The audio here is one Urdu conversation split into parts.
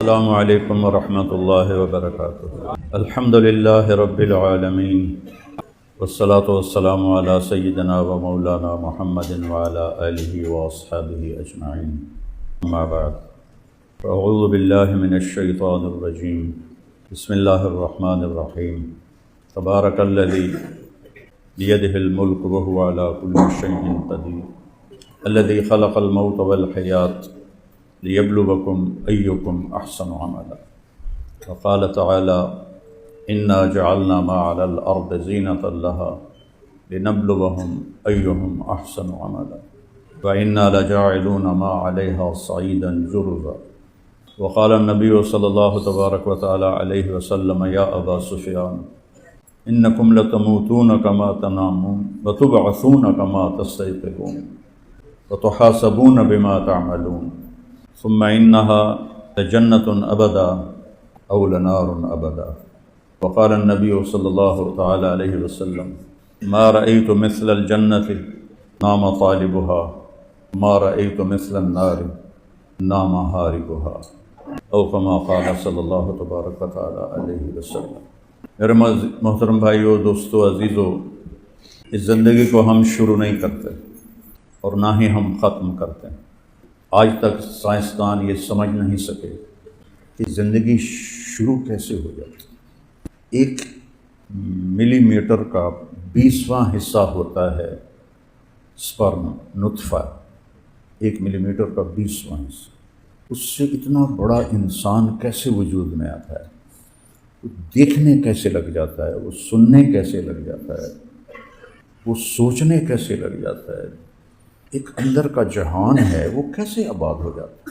السلام علیکم ورحمۃ اللہ وبرکاتہ۔ الحمد للہ رب العالمین والصلاة والسلام علی سیدنا و مولانا محمد وعلی آلہ واصحابہ اجمعین، اما بعد اعوذ باللہ من الشیطان الرجیم، بسم اللہ الرحمن الرحیم۔ تبارک الذی بیدہ الملک وہو علی کل شیء قدیر، الذی خلق الموت والحیاۃ لیبلوکم ایکم احسن عملا، وقال تعالی انا جعلنا ما علی الارض زینۃ لها لنبلوہم ایہم احسن عملا وانا لجاعلون ما علیہا صعیدا جرزا، وقال النبی صلی اللہ تبارک وتعالی علیہ وسلم یا ابا سفیان انکم لتموتون کما تنامون وتبعثون کما تستيقظون وتحاسبون بما تعملون ثم انها لجنة ابدا او لنار ابدا، وقال النبی صلی اللہ تعالی علیہ وسلم ما رأیت مثل الجنة نام طالبها ما رأیت مثل النار نام حاربها، او کما قال صلی اللہ تبارک وتعالی علیہ وسلم۔ میرے محترم بھائیو، دوستو، عزیزو، اس زندگی کو ہم شروع نہیں کرتے اور نہ ہی ہم ختم کرتے ہیں۔ آج تک سائنسدان یہ سمجھ نہیں سکے کہ زندگی شروع کیسے ہو جاتی۔ ایک ملی میٹر کا 20واں حصہ ہوتا ہے سپرم، نطفہ، 1 ملی میٹر کا 20واں حصہ۔ اس سے اتنا بڑا انسان کیسے وجود میں آتا ہے؟ وہ دیکھنے کیسے لگ جاتا ہے، وہ سننے کیسے لگ جاتا ہے، وہ سوچنے کیسے لگ جاتا ہے، ایک اندر کا جہان ہے وہ کیسے آباد ہو جاتا ہے۔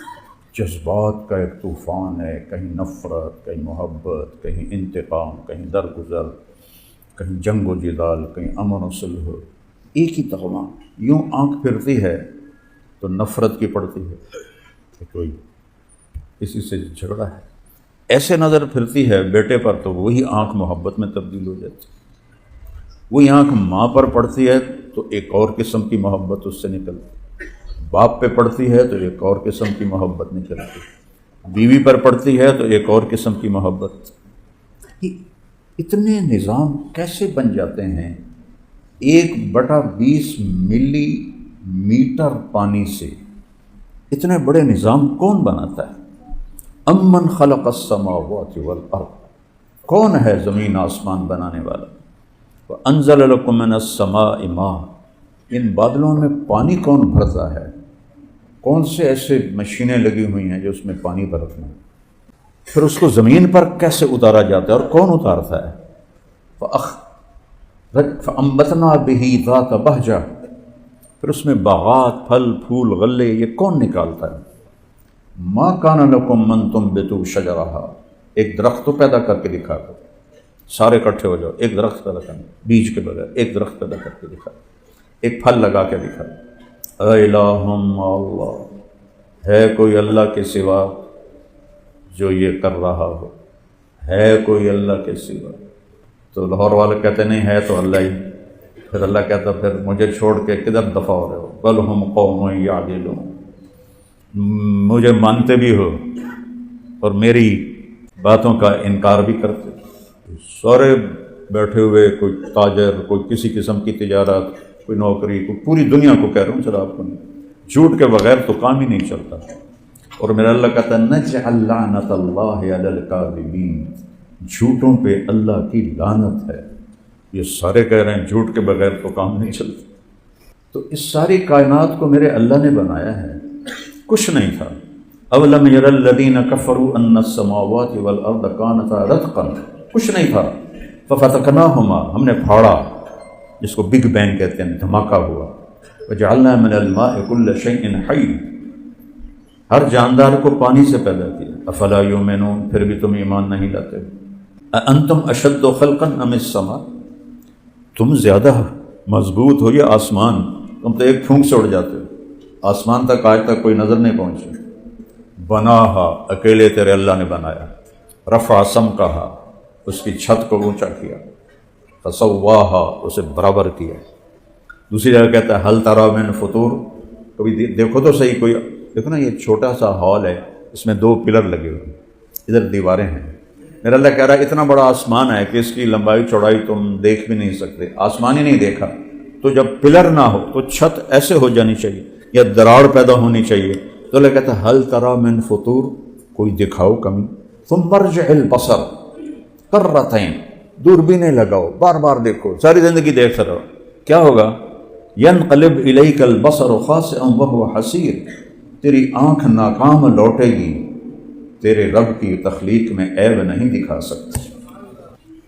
جذبات کا ایک طوفان ہے، کہیں نفرت، کہیں محبت، کہیں انتقام، کہیں درگزر، کہیں جنگ و جدال، کہیں امن و صلح، ایک ہی تغمہ۔ یوں آنکھ پھرتی ہے تو نفرت کی پڑتی ہے کہ کوئی کسی سے جھگڑا ہے، ایسے نظر پھرتی ہے بیٹے پر تو وہی آنکھ محبت میں تبدیل ہو جاتی ہے، وہی آنکھ ماں پر پڑتی ہے تو ایک اور قسم کی محبت اس سے نکلتی، باپ پہ پڑتی ہے تو ایک اور قسم کی محبت نکلتی، بیوی پر پڑتی ہے تو ایک اور قسم کی محبت۔ اتنے نظام کیسے بن جاتے ہیں؟ 1/20 ملی میٹر پانی سے اتنے بڑے نظام کون بناتا ہے؟ امن خلق السماوات والارض، کون ہے زمین آسمان بنانے والا؟ وَأَنزَلَ لَكُم مِّنَ السَّمَاءِ مَاءً، ان بادلوں میں پانی کون بھرتا ہے؟ کون سے ایسے مشینیں لگی ہوئی ہیں جو اس میں پانی بھرتے ہیں؟ پھر اس کو زمین پر کیسے اتارا جاتا ہے اور کون اتارتا ہے؟ فَأَنبَتْنَا بِهِ ذَاتَ بَهْجَةٍ، پھر اس میں باغات، پھل پھول، غلے، یہ کون نکالتا ہے؟ مَا كَانَ لَكُم مَّن تُنبِتُوا شَجَرَهَا، ایک درخت تو پیدا کر کے دکھا دو، سارے اکٹھے ہو جاؤ، ایک درخت پیدا کرنا، بیج کے بغیر ایک درخت پیدا کر کے دکھا، ایک پھل لگا کے دکھا۔ الہ مع اللہ، ہے کوئی اللہ کے سوا جو یہ کر رہا ہو؟ ہے کوئی اللہ کے سوا؟ تو لاہور والے کہتے نہیں ہے تو اللہ ہی۔ پھر اللہ کہتا پھر مجھے چھوڑ کے کدھر دفع ہو رہے ہو؟ بل ہم قوم یعدلون، مجھے مانتے بھی ہو اور میری باتوں کا انکار بھی کرتے، سارے بیٹھے ہوئے، کوئی تاجر، کوئی کسی قسم کی تجارت، کوئی نوکری، کوئی پوری دنیا کو کہہ رہا ہوں، چلا آپ کو نہیں، جھوٹ کے بغیر تو کام ہی نہیں چلتا۔ اور میرا اللہ کہتا ہے نجعل لعنت اللہ علی الکاذبین، جھوٹوں پہ اللہ کی لعنت ہے۔ یہ سارے کہہ رہے ہیں جھوٹ کے بغیر تو کام نہیں چلتا۔ تو اس ساری کائنات کو میرے اللہ نے بنایا ہے، کچھ نہیں تھا۔ اولم یر الذین کفروا ان السماوات والارض کانتا رتقا، کچھ نہیں تھا، ففتقناہما، ہم نے پھاڑا، جس کو بگ بینگ کہتے ہیں، دھماکہ ہوا۔ وجعلنا من الماء کل شیء حی، ہر جاندار کو پانی سے پیدا کیا۔ افلا یؤمنون، پھر بھی تم ایمان نہیں لاتے ہو۔ اانتم اشد خلقا ام السماء، تم زیادہ مضبوط ہو یا آسمان؟ تم تو ایک پھونک سے اڑ جاتے ہو، آسمان تک آج تک کوئی نظر نہیں پہنچی۔ بناہا، اکیلے تیرے اللہ نے بنایا۔ رفع سمکہا، اس کی چھت کو اونچا کیا۔ فسواہا، اسے برابر کیا۔ دوسری جگہ کہتا ہے حل تری من فطور، کبھی دیکھو تو صحیح، کوئی دیکھو نا، یہ چھوٹا سا ہال ہے، اس میں 2 پلر لگے ہوئے، ادھر دیواریں ہیں. میرا اللہ کہہ رہا ہے اتنا بڑا آسمان ہے کہ اس کی لمبائی چوڑائی تم دیکھ بھی نہیں سکتے. آسمان ہی نہیں دیکھا تو جب پلر نہ ہو تو چھت ایسے ہو جانی چاہیے یا دراڑ پیدا ہونی چاہیے. تو اللہ کہتا ہے حل تری من فطور، کوئی دکھاؤ کمی. ثم ارجع البصر کرتین، دوربینیں لگاؤ، بار بار دیکھو، ساری زندگی دیکھتے رہو. کیا ہوگا؟ ینقلب الیک البصر خاسئا وهو حسیر، تیری آنکھ ناکام لوٹے گی، تیرے رب کی تخلیق میں عیب نہیں دکھا سکتی.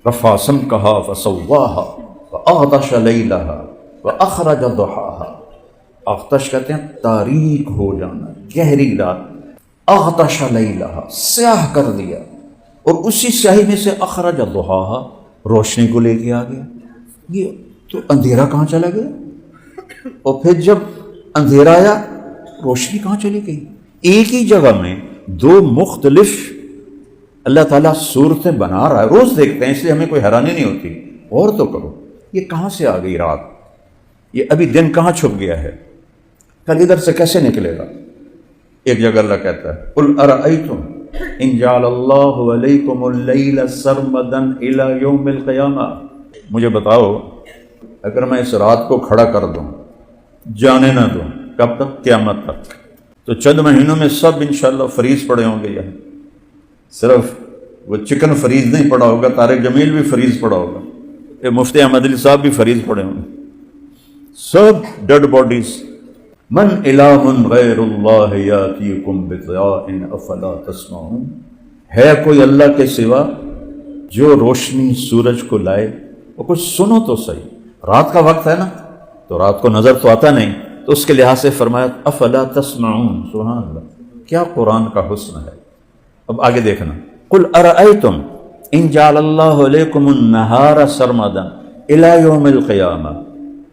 رفع سمکها فسواها واغطش لیلها واخرج ضحاها. اغطش کہتے ہیں تاریک ہو جانا، گہری رات. اغطش لیلها، سیاہ کر دیا، اور اسی سیاہی میں سے اخرج ضحاها، روشنی کو لے کے آ گیا. یہ تو اندھیرا کہاں چلا گیا؟ اور پھر جب اندھیرا آیا روشنی کہاں چلی گئی؟ ایک ہی جگہ میں دو مختلف اللہ تعالیٰ صورتیں بنا رہا ہے. روز دیکھتے ہیں، اس لیے ہمیں کوئی حیرانی نہیں ہوتی. اور تو کرو یہ کہاں سے آ گئی رات، یہ ابھی دن کہاں چھپ گیا ہے، کل ادھر سے کیسے نکلے گا؟ ایک جگہ اللہ کہتا ہے قل ارأیتم ان جعل اللہ علیکم اللیل سرمدا الی یوم القیامہ، مجھے بتاؤ اگر میں اس رات کو کھڑا کر دوں، جانے نہ دوں، کب تک؟ قیامت تک. تو چند مہینوں میں سب انشاءاللہ فریز پڑے ہوں گے. یہاں صرف وہ چکن فریز نہیں پڑا ہوگا، طارق جمیل بھی فریز پڑا ہوگا، یہ مفتی احمد علی صاحب بھی فریز پڑے ہوں گے، سب ڈیڈ باڈیز. من الہ غیر اللہ یاتیکم بضیاء افلا تسمعون، ہے کوئی اللہ کے سوا جو روشنی سورج کو لائے؟ وہ کچھ سنو تو صحیح. رات کا وقت ہے نا، تو رات کو نظر تو آتا نہیں، تو اس کے لحاظ سے فرمایا افلا تسمعون. سبحان اللہ، کیا قرآن کا حسن ہے. اب آگے دیکھنا، قل ارأیتم ان جعل اللہ علیکم النہار سرمدا الی یوم القیامہ،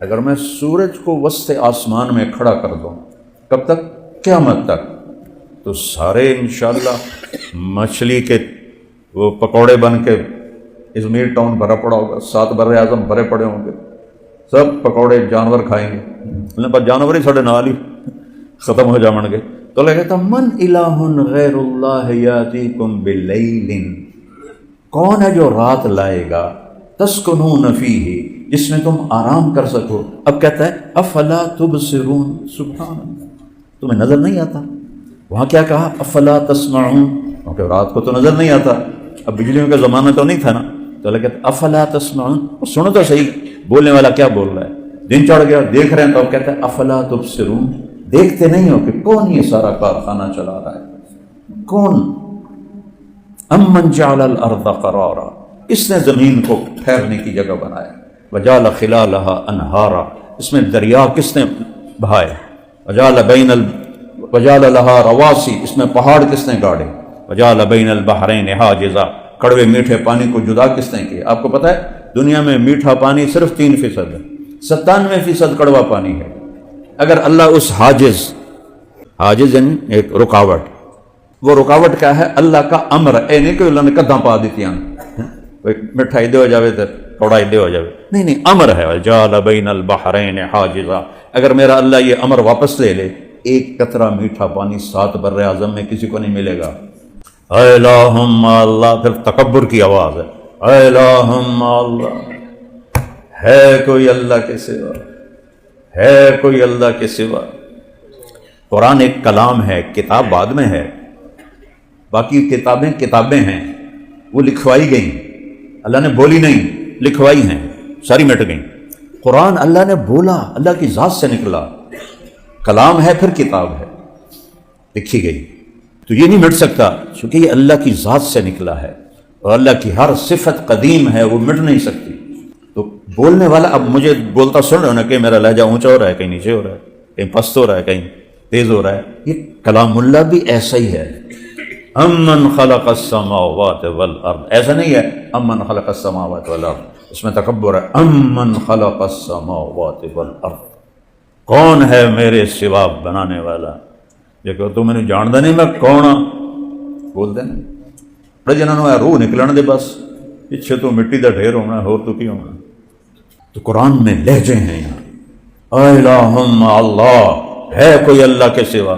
اگر میں سورج کو وسط آسمان میں کھڑا کر دوں، کب تک؟ قیامت تک. تو سارے انشاءاللہ مچھلی کے وہ پکوڑے بن کے ازمیر ٹاؤن بھرا پڑا ہوگا، 7 بر اعظم بھرے پڑے ہوں گے، سب پکوڑے جانور کھائیں گے. اللہ پر جانور ہی ساڑھے نال ہی ختم ہو جاؤں گے. تو اللہ کہتا من الہ غیر اللہ یاتیکم باللیل، کون ہے جو رات لائے گا، تسکنون فیہ، جس میں تم آرام کر سکو. اب کہتا ہے افلا تبصرون، سبحان اللہ، تمہیں نظر نہیں آتا. وہاں کیا کہا؟ افلا تسمعون، کیونکہ رات کو تو نظر نہیں آتا. اب بجلیوں کا زمانہ تو نہیں تھا نا، تو اللہ کہتا ہے افلا تسمعون، سنو تو صحیح بولنے والا کیا بول رہا ہے. دن چڑھ گیا، دیکھ رہے ہیں، تو اب کہتا ہے افلا تبصرون، دیکھتے نہیں ہو کہ کون یہ سارا کارخانہ چلا رہا ہے؟ کون؟ امن جعل الارض قرارا، اس نے زمین کو ٹھہرنے کی جگہ بنایا. وجعل خلالها انہارا، اس میں دریا کس نے بہائے. وجعل لها رواسی، اس میں پہاڑ کس نے گاڑے. وجعل بین البحرین حاجزا، کڑوے میٹھے پانی کو جدا کس نے کیا. آپ کو پتہ ہے دنیا میں میٹھا پانی صرف 3% ہے، 97% کڑوا پانی ہے. اگر اللہ اس حاجز یعنی ایک رکاوٹ، وہ رکاوٹ کیا ہے؟ اللہ کا امر. اے نہیں کہ اللہ نے کداں پا دیتی مٹھائی دے ہو جاوے تو کوڑائی دے ہو جاوے، نہیں، امر ہے. وجعل بین البحرین حاجزا، اگر میرا اللہ یہ امر واپس لے لے، ایک قطرہ میٹھا پانی 7 بر اعظم میں کسی کو نہیں ملے گا. اے الہم اللہ، پھر تکبر کی آواز ہے، اے الہم اللہ، ہے کوئی اللہ کے سوا، ہے کوئی اللہ کے سوا. قرآن ایک کلام ہے، کتاب بعد میں ہے، باقی کتابیں ہیں، وہ لکھوائی گئیں، اللہ نے بولی نہیں، لکھوائی ہیں، ساری مٹ گئیں. قرآن اللہ نے بولا، اللہ کی ذات سے نکلا، کلام ہے پھر کتاب ہے، لکھی گئی. تو یہ نہیں مٹ سکتا چونکہ یہ اللہ کی ذات سے نکلا ہے، اور اللہ کی ہر صفت قدیم ہے، وہ مٹ نہیں سکتی. تو بولنے والا، اب مجھے بولتا سن رہے ہو نا کہ میرا لہجہ اونچا ہو رہا ہے، کہیں نیچے ہو رہا ہے، کہیں پست ہو رہا ہے، کہیں تیز ہو رہا ہے، یہ کلام اللہ بھی ایسا ہی ہے. امن خلق السماوات والارض، ایسا نہیں ہے امن خلق السماوات والارض، اس میں تکبر ہے. امن خلق السماوات والارض، کون ہے میرے سوا بنانے والا. دیکھو تو میں نے جاندا نہیں میں کون ہاں، بولتے ہیں بڑے جنہوں نے روح نکلن دے، بس پیچھے تو مٹی دا ڈھیر ہونا، اور تو کی ہونا. تو قرآن میں لہجے ہیں یہاں. اے الہم اللہ، ہے کوئی اللہ کے سوا؟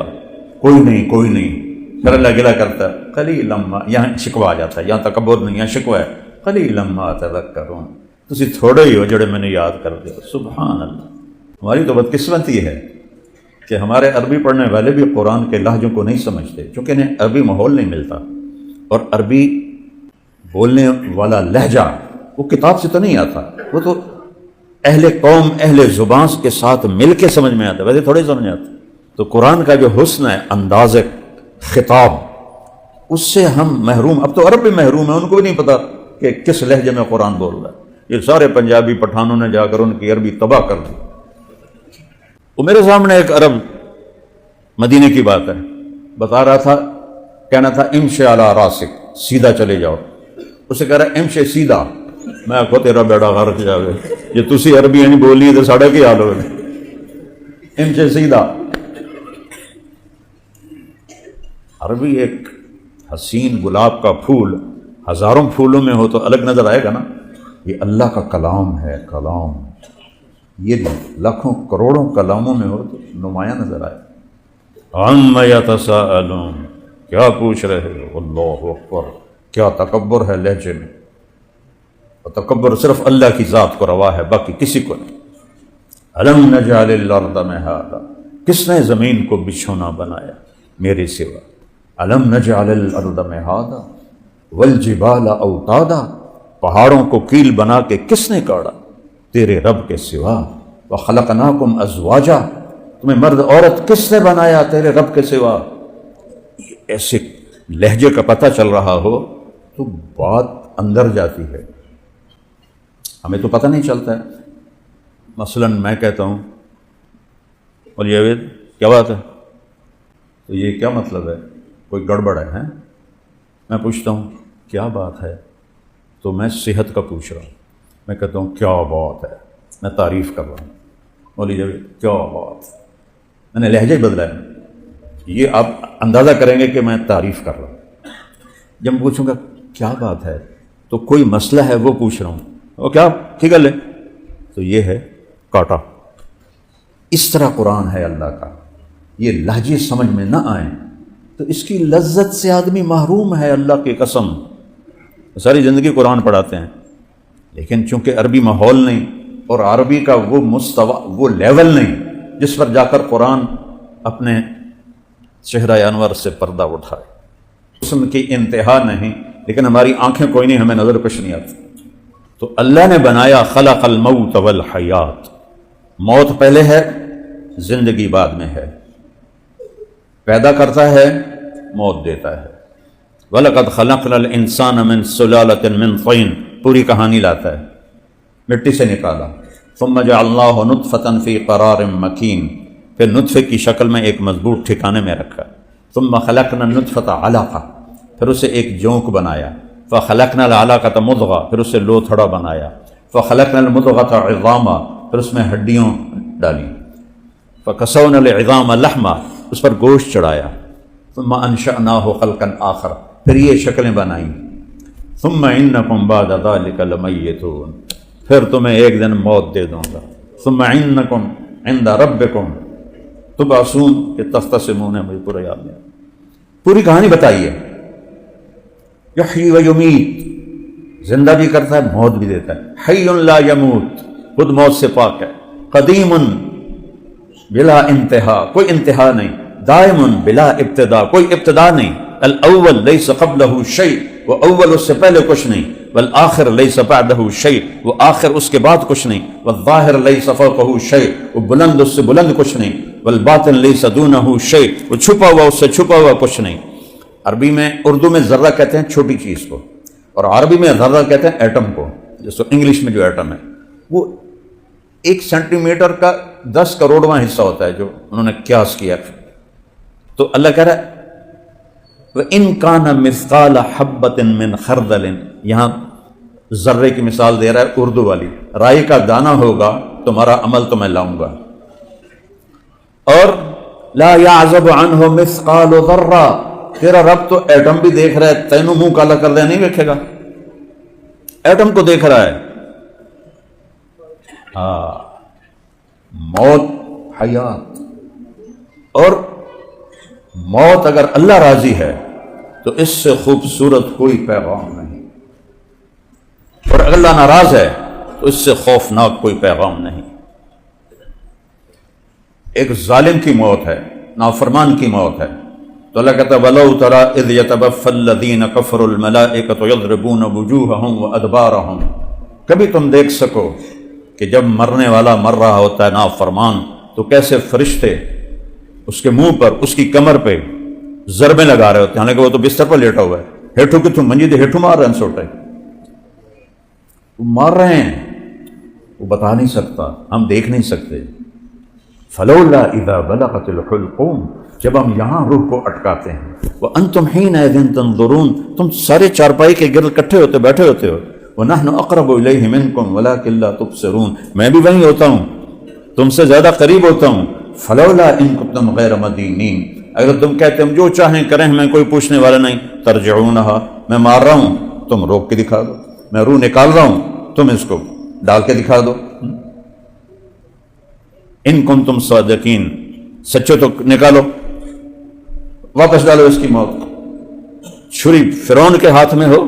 کوئی نہیں، کوئی نہیں. پھر اللہ گلہ کرتا ہے قلیلا ما، یہاں شکوہ آ جاتا ہے، یہاں تکبر نہیں، یہاں شکوہ ہے، قلیلا ما تذکرون، تسی تھوڑے ہی ہو جڑے میں نے یاد کر دیا۔ سبحان اللہ، ہماری تو بدقسمتی ہے کہ ہمارے عربی پڑھنے والے بھی قرآن کے لہجوں کو نہیں سمجھتے، چونکہ انہیں عربی ماحول نہیں ملتا، اور عربی بولنے والا لہجہ وہ کتاب سے تو نہیں آتا، وہ تو اہل قوم اہل زبان کے ساتھ مل کے سمجھ میں آتا، ویسے تھوڑے سمجھ آتا۔ تو قرآن کا جو حسن ہے انداز خطاب، اس سے ہم محروم، اب تو عرب بھی محروم ہے، ان کو بھی نہیں پتا کہ کس لہجے میں قرآن بول رہا ہے۔ یہ سارے پنجابی پٹھانوں نے جا کر ان کی عربی تباہ کر دی۔ وہ میرے سامنے ایک عرب، مدینے کی بات ہے، بتا رہا تھا، کہنا تھا امشی علی راسک، سیدھا چلے جاؤ۔ اسے کہہ رہا امشی سیدھا، میں آخو تیرا بیڑا غرق جاوے، یہ تسی عربی نہیں بولنی تو ساڑا کی حال ہوگا، امشی سیدھا۔ عربی ایک حسین گلاب کا پھول ہزاروں پھولوں میں ہو تو الگ نظر آئے گا نا، یہ اللہ کا کلام ہے، کلام، یہ لاکھوں کروڑوں کلاموں میں ہو تو نمایاں نظر آئے۔ عَمَّ يَتَسَاءَلُونَ، کیا پوچھ رہے ہو، اللہ اکبر، کیا تکبر ہے لہجے میں، اور تکبر صرف اللہ کی ذات کو روا ہے، باقی کسی کو نہیں۔ أَلَمْ نَجْعَلِ الْأَرْضَ مِهَادًا، کس نے زمین کو بچھونا بنایا میرے سوا۔ أَلَمْ نَجْعَلِ الْأَرْضَ مِهَادًا وَالْجِبَالَ أَوْتَادًا، پہاڑوں کو کیل بنا کے کس نے کاڑا تیرے رب کے سوا۔ وَخَلَقْنَاكُمْ أَزْوَاجًا، تمہیں مرد عورت کس نے بنایا تیرے رب کے سوا۔ ایسے لہجے کا پتہ چل رہا ہو تو بات اندر جاتی ہے، ہمیں تو پتہ نہیں چلتا ہے۔ مثلا میں کہتا ہوں بولیے جاوید کیا بات ہے، تو یہ کیا مطلب ہے، کوئی گڑبڑ ہے، ہیں؟ میں پوچھتا ہوں کیا بات ہے، تو میں صحت کا پوچھ رہا ہوں، میں کہتا ہوں کیا بات ہے، میں تعریف کر رہا ہوں، بولیے جاوید کیا بات، میں نے لہجہ ہی بدلا ہے۔ یہ آپ اندازہ کریں گے کہ میں تعریف کر رہا ہوں۔ جب میں پوچھوں گا کیا بات ہے تو کوئی مسئلہ ہے وہ پوچھ رہا ہوں، وہ کیا ٹھیک ہے، تو یہ ہے کاٹا۔ اس طرح قرآن ہے اللہ کا، یہ لہجے سمجھ میں نہ آئیں تو اس کی لذت سے آدمی محروم ہے، اللہ کی قسم۔ ساری زندگی قرآن پڑھاتے ہیں، لیکن چونکہ عربی ماحول نہیں اور عربی کا وہ مستوی، وہ لیول نہیں جس پر جا کر قرآن اپنے چہرہ انور سے پردہ اٹھائے، حسن کی انتہا نہیں، لیکن ہماری آنکھیں کوئی نہیں، ہمیں نظر کچھ نہیں آتی۔ تو اللہ نے بنایا خلق الموت والحیات، موت پہلے ہے، زندگی بعد میں ہے، پیدا کرتا ہے، موت دیتا ہے۔ وَلَقَدْ خَلَقْنَا الْإِنسَانَ مِنْ سُلَالَةٍ مِنْ طِينٍ، پوری کہانی لاتا ہے، مٹی سے نکالا، ثُمَّ جَعَلْنَاهُ نُطْفَةً فِي قَرَارٍ مَكِينٍ، پھر نطفے کی شکل میں ایک مضبوط ٹھکانے میں رکھا، ثُمَّ خَلَقْنَا النُّطْفَةَ عَلَقَةً، پھر اسے ایک جونک بنایا، فَخَلَقْنَا الْعَلَقَةَ مُضْغَةً، پھر اسے لوتھڑا بنایا، فَخَلَقْنَا الْمُضْغَةَ عِظَامًا، پھر اس میں ہڈیوں ڈالی، فَكَسَوْنَا الْعِظَامَ لَحْمًا، اس پر گوشت چڑھایا، ثُمَّ أَنشَأْنَاهُ خَلْقًا آخَرَ، پھر یہ شکلیں بنائیں، ثُمَّ إِنَّكُمْ بَعْدَ ذَلِكَ لَمَيِّتُونَ، پھر تمہیں ایک دن موت دے دوں گا، ثُمَّ إِنَّكُمْ عِنْدَ رَبِّكُمْ تبعثون، کہ تختصمون ہے، مجھے پورا یاد نہیں، پوری کہانی بتائیے۔ یحیی و یمیت، زندہ بھی کرتا ہے، موت بھی دیتا ہے، حی لا یموت، خود موت سے پاک ہے، قدیم بلا انتہا، کوئی انتہا نہیں، دائم بلا ابتدا، کوئی ابتدا نہیں، الاول لیس قبلہ شیء، وہ اول اس سے پہلے کچھ نہیں، والآخر لیس بعدہ شیء، وہ آخر اس کے بعد کچھ نہیں، والظاہر لیس فوقہ شیء، وہ بلند اس سے بلند کچھ نہیں، والباطن لیس دونہ شیء، وہ چھپا ہوا اس سے چھپا ہوا کچھ نہیں۔ عربی میں، اردو میں ذرہ کہتے ہیں چھوٹی چیز کو، اور عربی میں ذرہ کہتے ہیں ایٹم کو، جس کو انگلش میں جو ایٹم ہے وہ 1 سینٹی میٹر کا 10 کروڑواں حصہ ہوتا ہے جو انہوں نے قیاس کیا۔ تو اللہ کہہ رہا ہے وَإِن كَانَ مِثْقَالَ حَبَّةٍ مِّنْ خَرْدَلٍ، یہاں ذرے کی مثال دے رہا ہے اردو والی، رائی کا دانہ ہوگا تمہارا عمل تو میں لاؤں گا، اور لا يعزب عنہ مثقال ذرہ، تیرا رب تو ایٹم بھی دیکھ رہا ہے، تینوں منہ کالا کر دیا نہیں دیکھے گا، ایٹم کو دیکھ رہا ہے۔ موت، حیات، اور موت اگر اللہ راضی ہے تو اس سے خوبصورت کوئی پیغام نہیں، اور اگر اللہ ناراض ہے تو اس سے خوفناک کوئی پیغام نہیں۔ ایک ظالم کی موت ہے، نافرمان کی موت ہے، تو اللہ کہتا ہے وَلَوْ تَرَىٰ إِذْ يَتَوَفَّى الَّذِينَ كَفَرُوا الْمَلَائِكَةُ يَضْرِبُونَ وُجُوهَهُمْ وَأَدْبَارَهُمْ، کبھی تم دیکھ سکو کہ جب مرنے والا مر رہا ہوتا ہے نافرمان، تو کیسے فرشتے اس کے منہ پر، اس کی کمر پہ ضربیں لگا رہے ہوتے ہیں، حالانکہ وہ تو بستر پر لیٹا ہوا ہے، ہیٹھو کہ تم منجی دے ہیٹھو مار رہے ہیں، سوٹے وہ مار رہے ہیں، وہ بتا نہیں سکتا، ہم دیکھ نہیں سکتے۔ فلولا اذا بلغت الحلقوم، جب ہم یہاں روح کو اٹکاتے ہیں، وانتم حینئذ تنظرون، تم سارے چارپائی کے گرد اکٹھے ہوتے بیٹھے ہوتے ہو، ونحن اقرب الیہ منکم ولکن لا تبصرون، میں بھی وہیں ہوتا ہوں، تم سے زیادہ قریب ہوتا ہوں۔ فلولا ان کنتم غیر مدینین، اگر تم کہتے ہم جو چاہیں کریں ہمیں کوئی پوچھنے والا نہیں، ترجعونہا، میں مار رہا ہوں تم روک کے دکھا دو، میں روح نکال رہا ہوں تم اس کو ڈال کے دکھا دو، ان کنتم صادقین، سچے تو نکالو، واپس ڈالو اس کی موت۔ چھری فرعون کے ہاتھ میں ہو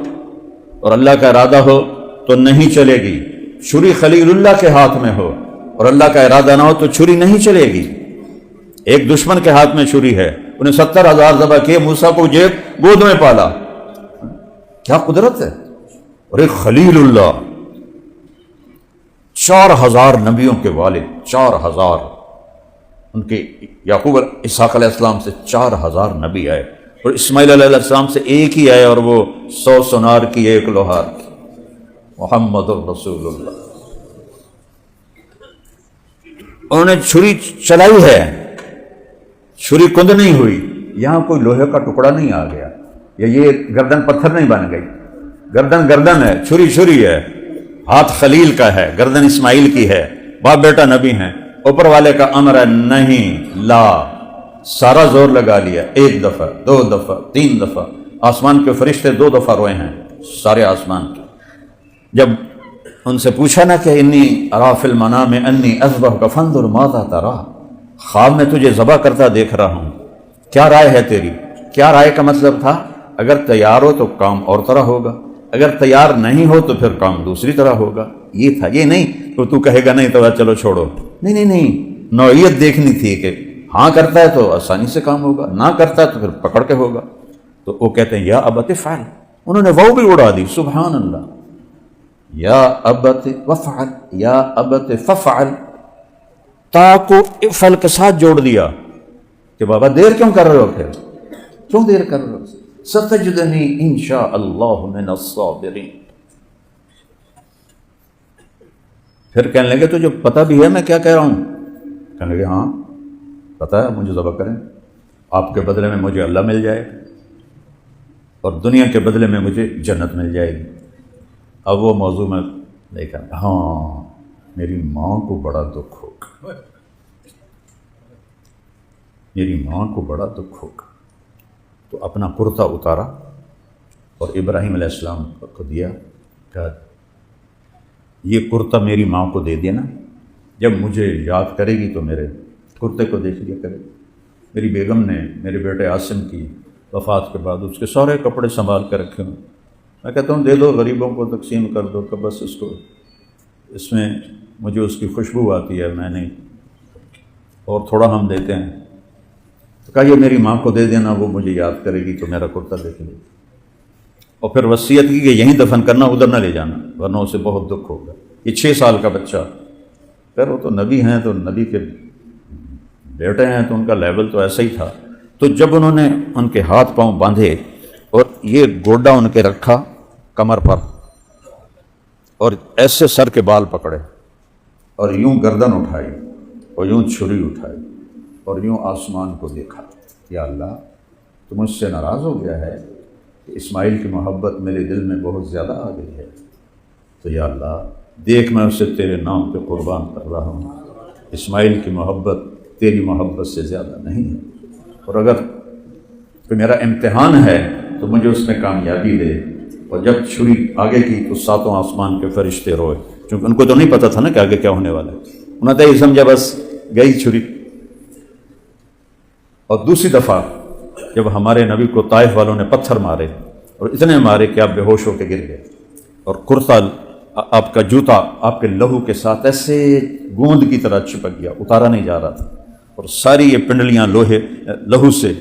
اور اللہ کا ارادہ ہو تو نہیں چلے گی، چھری خلیل اللہ کے ہاتھ میں ہو اور اللہ کا ارادہ نہ ہو تو چھری نہیں چلے گی۔ ایک دشمن کے ہاتھ میں چھری ہے، انہیں 70,000 ذبح کیے، موسیٰ کو گود میں پالا، کیا قدرت ہے۔ اور ایک خلیل اللہ، 4,000 نبیوں کے والد، 4,000 ان کے یعقوب اسحاق علیہ السلام سے 4,000 نبی آئے، اور اسماعیل علیہ السلام سے ایک ہی آئے، اور وہ 100 سونار کی، 1 لوہار کی، محمد الرسول اللہ۔ انہوں نے چھری چلائی ہے، چھری کند نہیں ہوئی، یہاں کوئی لوہے کا ٹکڑا نہیں آ گیا، یا یہ گردن پتھر نہیں بن گئی، گردن ہے، چھری ہے، ہاتھ خلیل کا ہے، گردن اسماعیل کی ہے، باپ بیٹا نبی ہیں، اوپر والے کا امر ہے نہیں، لا، سارا زور لگا لیا، 1 دفعہ 2 دفعہ 3 دفعہ، آسمان کے فرشتے 2 دفعہ روئے ہیں، سارے آسمان کے۔ جب ان سے پوچھا نا کہ انی ارا فی المنام انی اذبحک فانظر ماذا تری، خواب میں تجھے ذبح کرتا دیکھ رہا ہوں، کیا رائے ہے تیری؟ کیا رائے کا مطلب تھا، اگر تیار ہو تو کام اور طرح ہوگا، اگر تیار نہیں ہو تو پھر کام دوسری طرح ہوگا، یہ تھا، یہ نہیں تو کہے گا نہیں تو چلو چھوڑو، نہیں، نوعیت دیکھنی تھی کہ ہاں کرتا ہے تو آسانی سے کام ہوگا، نہ کرتا ہے تو پھر پکڑ کے ہوگا۔ تو وہ کہتے ہیں یا ابت فعل، انہوں نے وہ بھی اڑا دی، سبحان اللہ، یا ابت وفعل، یا ابت ففعل، تا کو افعل کے ساتھ جوڑ دیا کہ بابا دیر کیوں کر رہے ہو، پھر کیوں دیر کر رہے ہو، ستجدنی انشاء اللہ من الصابرین۔ پھر کہنے لگے تو جو پتہ بھی ہے میں کیا کہہ رہا ہوں، کہنے لگے ہاں پتہ ہے، مجھے ذبح کریں، آپ کے بدلے میں مجھے اللہ مل جائے گا، اور دنیا کے بدلے میں مجھے جنت مل جائے گی۔ اب وہ موضوع میں دیکھا، ہاں میری ماں کو بڑا دکھ ہوگا، میری ماں کو بڑا دکھ ہوگا، تو اپنا کرتا اتارا اور ابراہیم علیہ السلام کو دیا، کہا یہ کرتا میری ماں کو دے دینا، جب مجھے یاد کرے گی تو میرے کرتے کو دیکھ لیا کرے۔ میری بیگم نے میرے بیٹے عاصم کی وفات کے بعد اس کے سارے کپڑے سنبھال کے رکھے ہوں، میں کہتا ہوں دے دو، غریبوں کو تقسیم کر دو، کہ بس اس کو، اس میں مجھے اس کی خوشبو آتی ہے، میں نہیں، اور تھوڑا ہم دیتے ہیں، تو کہا یہ میری ماں کو دے دینا، وہ مجھے یاد کرے گی تو میرا کرتا دیکھ لے، اور پھر وصیت کی کہ یہیں دفن کرنا، ادھر نہ لے جانا ورنہ اسے بہت دکھ ہوگا۔ یہ 6 سال کا بچہ، پھر وہ تو نبی ہیں، تو نبی کے بیٹے ہیں تو ان کا لیول تو ایسا ہی تھا۔ تو جب انہوں نے ان کے ہاتھ پاؤں باندھے اور یہ گوڈا ان کے رکھا کمر پر، اور ایسے سر کے بال پکڑے اور یوں گردن اٹھائی اور یوں چھری اٹھائی اور یوں آسمان کو دیکھا، یا اللہ تو مجھ سے ناراض ہو گیا ہے کہ اسماعیل کی محبت میرے دل میں بہت زیادہ آ گئی ہے، تو یا اللہ دیکھ میں اسے تیرے نام پہ قربان کر رہا ہوں، اسماعیل کی محبت تیری محبت سے زیادہ نہیں ہے، اور اگر کوئی میرا امتحان ہے تو مجھے اس میں کامیابی دے۔ اور جب چھری آگے کی تو 7 آسمان کے فرشتے روئے، چونکہ ان کو تو نہیں پتہ تھا نا کہ آگے کیا ہونے والا ہے، انہوں نے یہ سمجھا بس گئی چھری۔ اور دوسری دفعہ جب ہمارے نبی کو طائف والوں نے پتھر مارے اور اتنے مارے کہ آپ بے ہوش ہو کے گر گئے، اور کرتا آپ کا جوتا آپ کے لہو کے ساتھ ایسے گوند کی طرح چپک گیا، اتارا نہیں جا رہا تھا، اور ساری یہ پنڈلیاں لہو سے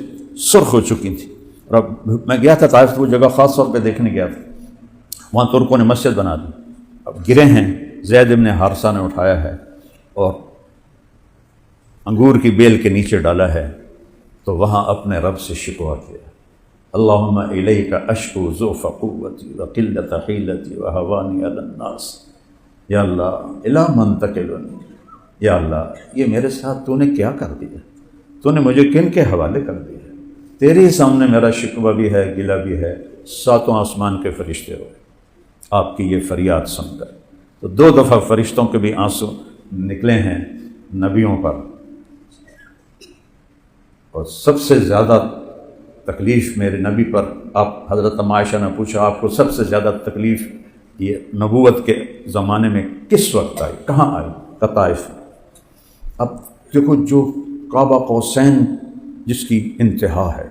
سرخ ہو چکی تھیں۔ اور اب میں گیا تھا طائف، وہ جگہ خاص طور پہ دیکھنے گیا تھا، وہاں ترکوں نے مسجد بنا دی، اب گرے ہیں، زید ابن حارثہ نے اٹھایا ہے اور انگور کی بیل کے نیچے ڈالا ہے، تو وہاں اپنے رب سے شکوہ کیا، اللہم الیک اشکو ضعف قوتی وقلت حیلتی وہوانی علی الناس، یا اللہ الی من تکلنی، یا اللہ یہ میرے ساتھ تو نے کیا کر دیا، تو نے مجھے کن کے حوالے کر دیا، تیرے سامنے میرا شکوہ بھی ہے، گلہ بھی ہے، ساتوں آسمان کے فرشتے ہوئے آپ کی یہ فریاد سن کر۔ تو 2 دفعہ فرشتوں کے بھی آنسو نکلے ہیں نبیوں پر، اور سب سے زیادہ تکلیف میرے نبی پر، آپ حضرت عائشہ نے پوچھا آپ کو سب سے زیادہ تکلیف یہ نبوت کے زمانے میں کس وقت آئی، کہاں آئی؟ طائف۔ اب دیکھو جو کعبہ قوسین جس کی انتہا ہے،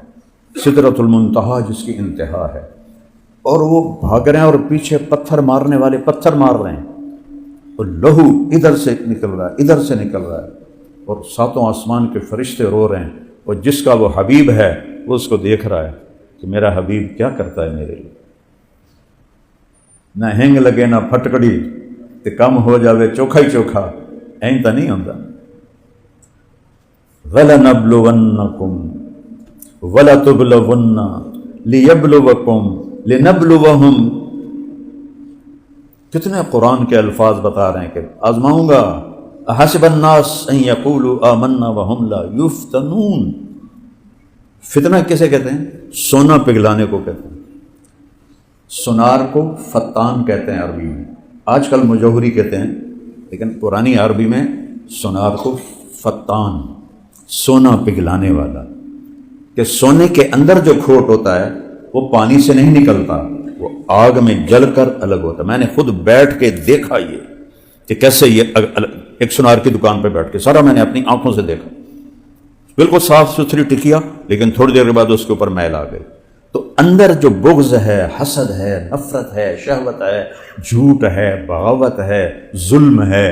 سدرۃ المنتہا جس کی انتہا ہے، اور وہ بھاگ رہے ہیں اور پیچھے پتھر مارنے والے پتھر مار رہے ہیں، اور لہو ادھر سے نکل رہا ہے ادھر سے نکل رہا ہے، اور ساتوں آسمان کے فرشتے رو رہے ہیں، اور جس کا وہ حبیب ہے وہ اس کو دیکھ رہا ہے کہ میرا حبیب کیا کرتا ہے میرے لیے، نہ ہینگ لگے نہ پھٹکڑی تے کم ہو جاوے چوکھا ہی چوکھا، این تا نہیں ہوتا۔ وَلَنَبْلُوَنَّكُمْ وَلَتُبْلَوُنَّ لِيَبْلُوَكُمْ لِنَبْلُوَهُمْ، کتنے قرآن کے الفاظ بتا رہے ہیں کہ آزماؤں گا۔ احسب الناس ان یقولوا آمنا وهم لا یفتنون، فتنہ کسے کہتے ہیں؟ سونا پگھلانے کو کہتے ہیں، سونار کو فتان کہتے ہیں عربی میں، آج کل مجوہری کہتے ہیں، لیکن پرانی عربی میں سونار کو فتان، سونا پگھلانے والا، کہ سونے کے اندر جو کھوٹ ہوتا ہے وہ پانی سے نہیں نکلتا، وہ آگ میں جل کر الگ ہوتا ہے۔ میں نے خود بیٹھ کے دیکھا یہ کہ کیسے یہ ایک سونار کی دکان پہ بیٹھ کے سارا میں نے اپنی آنکھوں سے دیکھا، بالکل صاف ستھری ٹکیا، لیکن تھوڑی دیر کے بعد اس کے اوپر میل آ گئی۔ تو اندر جو بغض ہے، حسد ہے، نفرت ہے، شہوت ہے، جھوٹ ہے، بغاوت ہے، ظلم ہے،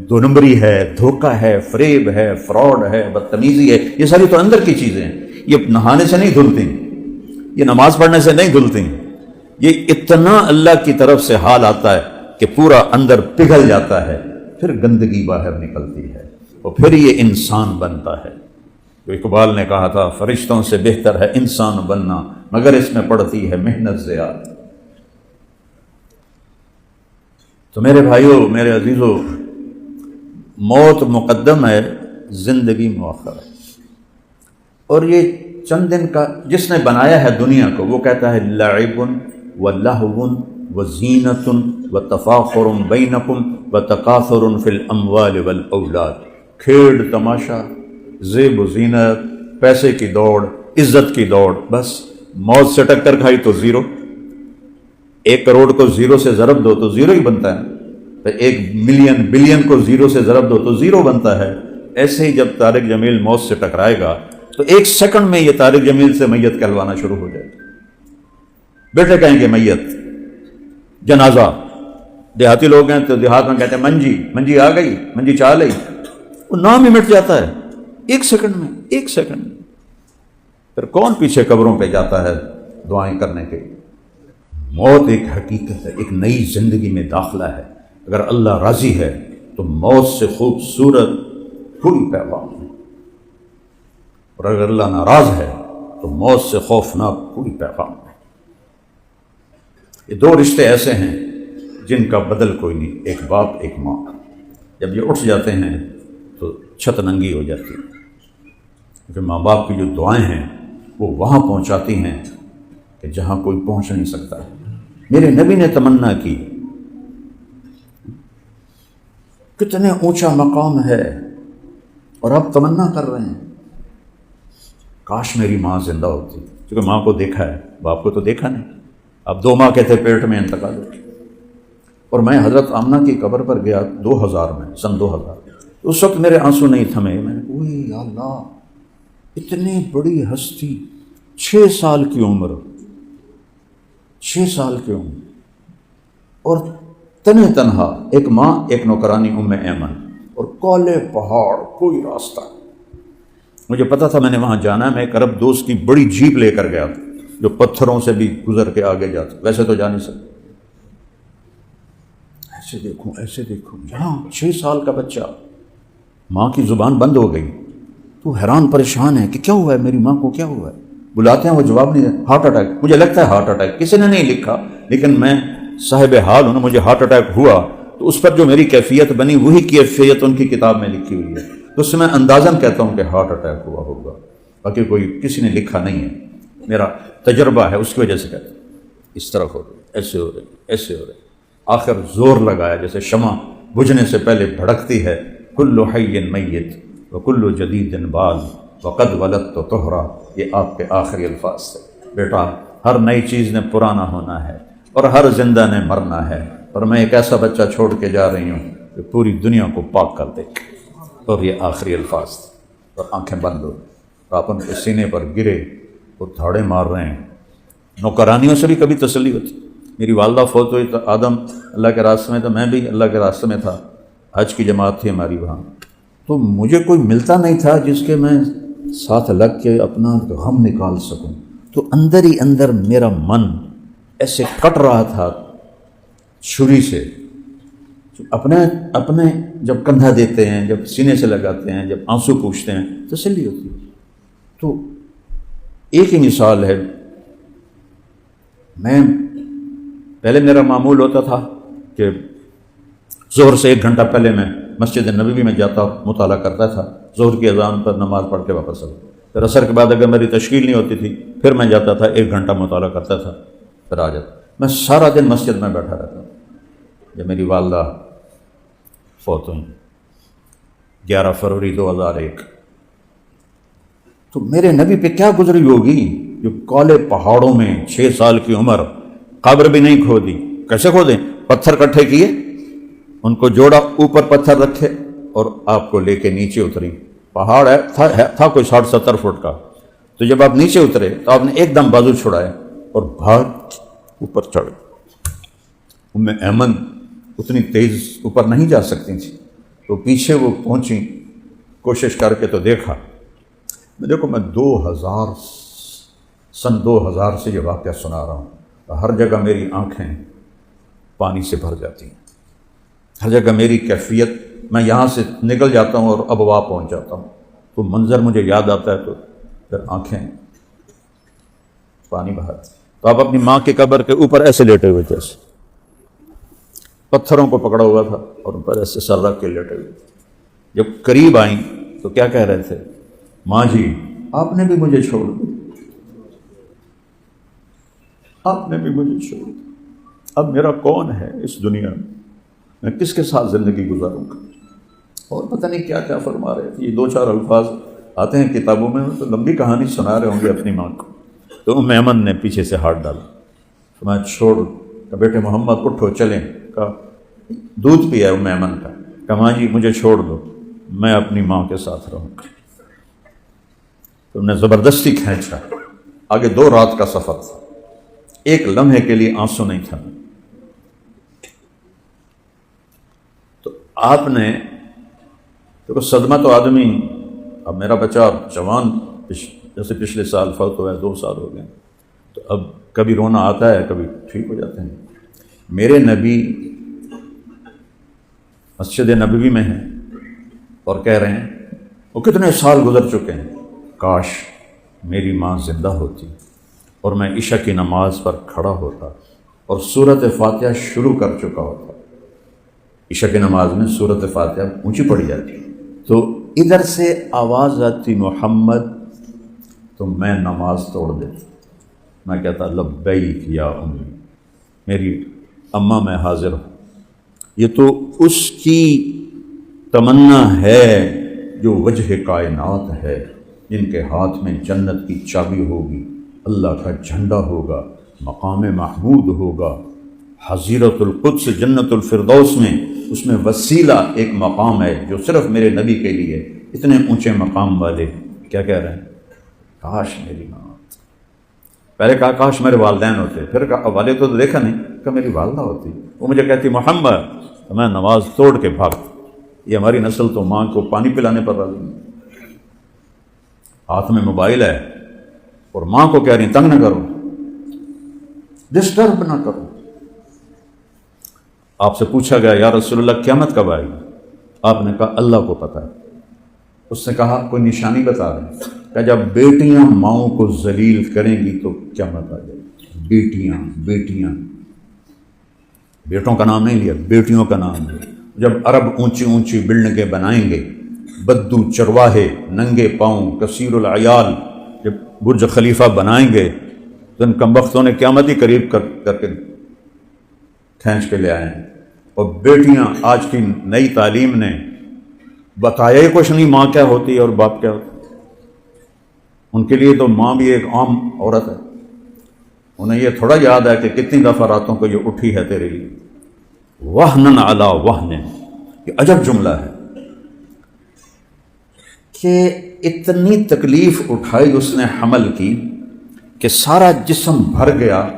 2 نمبری ہے، دھوکہ ہے، فریب ہے، فراڈ ہے، بدتمیزی ہے، یہ ساری تو اندر کی چیزیں ہیں، یہ نہانے سے نہیں دھلتی، یہ نماز پڑھنے سے نہیں دھلتی، یہ اتنا اللہ کی طرف سے حال آتا ہے کہ پورا اندر پگھل جاتا ہے، پھر گندگی باہر نکلتی ہے، اور پھر یہ انسان بنتا ہے۔ تو اقبال نے کہا تھا فرشتوں سے بہتر ہے انسان بننا، مگر اس میں پڑتی ہے محنت زیادہ۔ تو میرے بھائیوں، میرے عزیزوں، موت مقدم ہے، زندگی مؤخر ہے، اور یہ چند دن کا جس نے بنایا ہے دنیا کو، وہ کہتا ہے لعب ولہو وزینۃ وتفاخر بینکم وتکاثر فی الاموال والاولاد، کھیڑ تماشا، زیب و زینت، پیسے کی دوڑ، عزت کی دوڑ، بس موت سے ٹکر کھائی تو زیرو۔ 1 کروڑ کو 0 سے ضرب دو تو 0 ہی بنتا ہے، 1 ملین بلین کو 0 سے ضرب دو تو 0 بنتا ہے۔ ایسے ہی جب طارق جمیل موت سے ٹکرائے گا تو 1 سیکنڈ میں یہ طارق جمیل سے میت کہلوانا شروع ہو جائے گا۔ بیٹے کہیں گے میت، جنازہ، دیہاتی لوگ ہیں تو دیہات میں کہتے ہیں منجی، منجی آ گئی، منجی چال آئی، وہ نام ہی مٹ جاتا ہے 1 سیکنڈ میں، 1 سیکنڈ میں۔ پھر کون پیچھے قبروں پہ جاتا ہے دعائیں کرنے کے؟ موت ایک حقیقت ہے، ایک نئی زندگی میں داخلہ ہے۔ اگر اللہ راضی ہے تو موت سے خوبصورت کوئی پیغام نہیں، اور اگر اللہ ناراض ہے تو موت سے خوفناک کوئی پیغام نہیں۔ یہ 2 رشتے ایسے ہیں جن کا بدل کوئی نہیں، ایک باپ ایک ماں، جب یہ اٹھ جاتے ہیں تو چھت ننگی ہو جاتی ہے، کیونکہ ماں باپ کی جو دعائیں ہیں وہ وہاں پہنچاتی ہیں کہ جہاں کوئی پہنچ نہیں سکتا۔ میرے نبی نے تمنا کی، کتنے اونچا مقام ہے، اور اب تمنا کر رہے ہیں کاش میری ماں زندہ ہوتی، کیونکہ ماں کو دیکھا ہے، باپ کو تو دیکھا نہیں۔ اب 2 ماہ کے تھے پیٹ میں، انتقال ہو گیا۔ اور میں حضرت آمنہ کی قبر پر گیا 2000 میں، سن 2000، اس وقت میرے آنسو نہیں تھمے، میں نے اوہ یا اللہ، اتنی بڑی ہستی 6 سال کی عمر، 6 سال کی عمر، اور تنہا تنہا، ایک ماں ایک نوکرانی ام ایمن، اور کالے پہاڑ، کوئی راستہ۔ مجھے پتا تھا میں نے وہاں جانا ہے، میں ایک عرب دوست کی بڑی جیپ لے کر گیا تھا جو پتھروں سے بھی گزر کے آگے جاتا، ویسے تو جا نہیں سکتا۔ ایسے دیکھوں یہاں 6 سال کا بچہ، ماں کی زبان بند ہو گئی، تو حیران پریشان ہے کہ کیا ہوا ہے، میری ماں کو کیا ہوا ہے؟ بلاتے ہیں وہ جواب نہیں دیتے۔ ہارٹ اٹیک، مجھے لگتا ہے ہارٹ اٹیک، کسی نے نہیں لکھا، لیکن میں صاحب حال ہوں، مجھے ہارٹ اٹیک ہوا تو اس پر جو میری کیفیت بنی وہی کیفیت ان کی کتاب میں لکھی ہوئی ہے، تو اس سے میں اندازاً کہتا ہوں کہ ہارٹ اٹیک ہوا ہوگا، باقی کوئی کسی نے لکھا نہیں ہے، میرا تجربہ ہے، اس کی وجہ سے کہتا ہوں۔ اس طرح ہو رہے، ایسے ہو رہے، ایسے ہو رہے، آخر زور لگایا جیسے شمع بجھنے سے پہلے بھڑکتی ہے، کل حی میت وکل جدید بال وقد ولدت طہرا، یہ آپ کے آخری الفاظ تھے۔ بیٹا، ہر نئی چیز نے پرانا ہونا ہے اور ہر زندہ نے مرنا ہے، اور میں ایک ایسا بچہ چھوڑ کے جا رہی ہوں کہ پوری دنیا کو پاک کر دے۔ اور یہ آخری الفاظ تھے، اور آنکھیں بند ہو، آپ ان کے سینے پر گرے، وہ دھاڑے مار رہے ہیں۔ نوکرانیوں سے بھی کبھی تسلی ہوتی۔ میری والدہ فوت ہوئی تو آدم اللہ کے راستے میں تھا، میں بھی اللہ کے راستے میں تھا، حج کی جماعت تھی ہماری وہاں، تو مجھے کوئی ملتا نہیں تھا جس کے میں ساتھ لگ کے اپنا غم نکال سکوں، تو اندر ہی اندر میرا من ایسے کٹ رہا تھا چھری سے۔ اپنے جب کندھا دیتے ہیں، جب سینے سے لگاتے ہیں، جب آنسو پوچھتے ہیں، تسلی ہوتی ہے۔ تو ایک ہی مثال ہے، میں پہلے میرا معمول ہوتا تھا کہ ظہر سے 1 گھنٹہ پہلے میں مسجد نبوی میں جاتا، مطالعہ کرتا تھا، ظہر کی اذان پر نماز پڑھ کے واپس آتا، پھر عصر کے بعد اگر میری تشکیل نہیں ہوتی تھی پھر میں جاتا تھا، 1 گھنٹہ مطالعہ کرتا تھا، پھر آ جاتا۔ میں سارا دن مسجد میں بیٹھا رہتا ہوں۔ جب میری والدہ فوت ہوئی 11 فروری 2001، تو میرے نبی پہ کیا گزری ہوگی، جو کالے پہاڑوں میں 6 سال کی عمر، قبر بھی نہیں کھودی، کیسے کھودیں؟ پتھر کٹھے کیے، ان کو جوڑا، اوپر پتھر رکھے اور آپ کو لے کے نیچے اتری۔ پہاڑ تھا کوئی 60-70 فٹ کا، تو جب آپ نیچے اترے تو آپ نے ایک دم بازو چھڑائے اور بھاگ اوپر چڑھ۔ ام ایمن اتنی تیز اوپر نہیں جا سکتی تھی، تو پیچھے وہ پہنچی، کوشش کر کے تو دیکھا۔ دیکھو میں 2000 سے یہ واقعہ سنا رہا ہوں، ہر جگہ میری آنکھیں پانی سے بھر جاتی ہیں، ہر جگہ میری کیفیت، میں یہاں سے نکل جاتا ہوں اور ابوا پہنچ جاتا ہوں، تو منظر مجھے یاد آتا ہے تو پھر آنکھیں پانی بہاتی۔ تو آپ اپنی ماں کی قبر کے اوپر ایسے لیٹے ہوئے تھے، ایسے پتھروں کو پکڑا ہوا تھا اور اوپر ایسے سر رکھ کے لیٹے ہوئے تھے۔ جب قریب آئیں تو کیا کہہ رہے تھے؟ ماں جی آپ نے بھی مجھے چھوڑ دیا، آپ نے بھی مجھے چھوڑ دیا، اب میرا کون ہے اس دنیا میں کس کے ساتھ زندگی گزاروں گا؟ اور پتہ نہیں کیا کیا فرما رہے تھے۔ یہ 2-4 الفاظ آتے ہیں کتابوں میں، تو لمبی کہانی سنا رہے ہوں گے اپنی ماں کو۔ تو ام ایمن نے پیچھے سے ہاتھ ڈالا، تو میں چھوڑ، کہ بیٹے محمد اٹھو چلیں، کہا دودھ پیا ام ایمن کا، کہا ماں جی مجھے چھوڑ دو، میں اپنی ماں کے ساتھ رہوں گا۔ تو نے زبردستی کھینچا۔ آگے 2 رات کا سفر تھا، ایک لمحے کے لیے آنسو نہیں تھا۔ تو آپ نے تو صدمہ تو آدمی، اب میرا بچہ جوان، جیسے پچھلے سال فوت ہوا ہے، 2 سال ہو گئے، تو اب کبھی رونا آتا ہے، کبھی ٹھیک ہو جاتے ہیں۔ میرے نبی مسجد نبوی میں ہیں اور کہہ رہے ہیں، وہ کتنے سال گزر چکے ہیں، کاش میری ماں زندہ ہوتی اور میں عشاء کی نماز پر کھڑا ہوتا اور سورۃ فاتحہ شروع کر چکا ہوتا۔ عشاء کی نماز میں سورۃ فاتحہ اونچی پڑی جاتی، تو ادھر سے آواز آتی محمد، تو میں نماز توڑ دیتا، میں کہتا لبیک یا امی، میری اماں میں حاضر ہوں۔ یہ تو اس کی تمنا ہے جو وجہ کائنات ہے، جن کے ہاتھ میں جنت کی چابی ہوگی، اللہ کا جھنڈا ہوگا، مقام محمود ہوگا، حضیرت القدس جنت الفردوس میں، اس میں وسیلہ ایک مقام ہے جو صرف میرے نبی کے لیے، اتنے اونچے مقام والے کیا کہہ رہے ہیں، کاش میری ماں، پہلے کہا کاش میرے والدین ہوتے، پھر کہا والد تو دیکھا نہیں، کہ میری والدہ ہوتی، وہ مجھے کہتی محمد، تو میں نماز توڑ کے بھاگتا۔ یہ ہماری نسل تو ماں کو پانی پلانے پر راضی نہیں، ہاتھ میں موبائل ہے اور ماں کو کہہ رہی تنگ نہ کرو، ڈسٹرب نہ کرو۔ آپ سے پوچھا گیا یا رسول اللہ قیامت کب آئے گی؟ آپ نے کہا اللہ کو پتہ ہے۔ اس نے کہا کوئی نشانی بتا دیں، کہ جب بیٹیاں ماؤں کو ذلیل کریں گی تو قیامت آ جائے گی۔ بیٹیاں بیٹوں کا نام نہیں لیا، بیٹیوں کا نام لیا۔ جب عرب اونچی اونچی بلڈنگیں بنائیں گے، بدو چرواہے ننگے پاؤں کثیر العیال جب برج خلیفہ بنائیں گے تو ان کمبختوں نے قیامت ہی قریب کر کے کھینچ کے لے آئے ہیں۔ اور بیٹیاں آج کی نئی تعلیم نے بتایا ہی کچھ نہیں ماں کیا ہوتی ہے اور باپ کیا ہوتا ہے۔ ان کے لیے تو ماں بھی ایک عام عورت ہے، انہیں یہ تھوڑا یاد ہے کہ کتنی دفعہ راتوں کو یہ اٹھی ہے تیرے لیے۔ وہنن علی وہن، یہ عجب جملہ ہے کہ اتنی تکلیف اٹھائی اس نے حمل کی کہ سارا جسم بھر گیا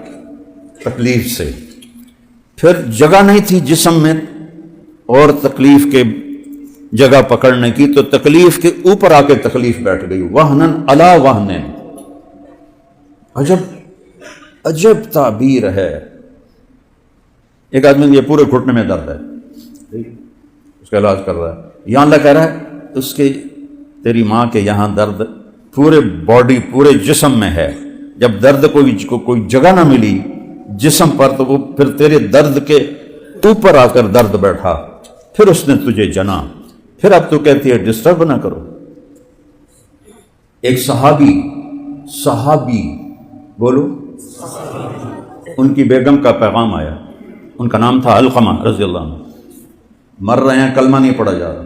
تکلیف سے، پھر جگہ نہیں تھی جسم میں اور تکلیف کے جگہ پکڑنے کی، تو تکلیف کے اوپر آ کے تکلیف بیٹھ گئی۔ وہنن علی وہن، عجب تعبیر ہے۔ ایک آدمی یہ پورے گھٹنے میں درد ہے، اس کا علاج کر رہا ہے، یہاں اللہ کہہ رہا ہے اس کے تیری ماں کے یہاں درد پورے باڈی پورے جسم میں ہے۔ جب درد کوئی جگہ نہ ملی جسم پر تو وہ پھر تیرے درد کے اوپر آ کر درد بیٹھا، پھر اس نے تجھے جنا، پھر اب تو کہتی ہے ڈسٹرب نہ کرو۔ ایک صحابی بولو، ان کی بیگم کا پیغام آیا، ان کا نام تھا علقمہ رضی اللہ عنہ، مر رہے ہیں، کلمہ نہیں پڑھا جا رہا،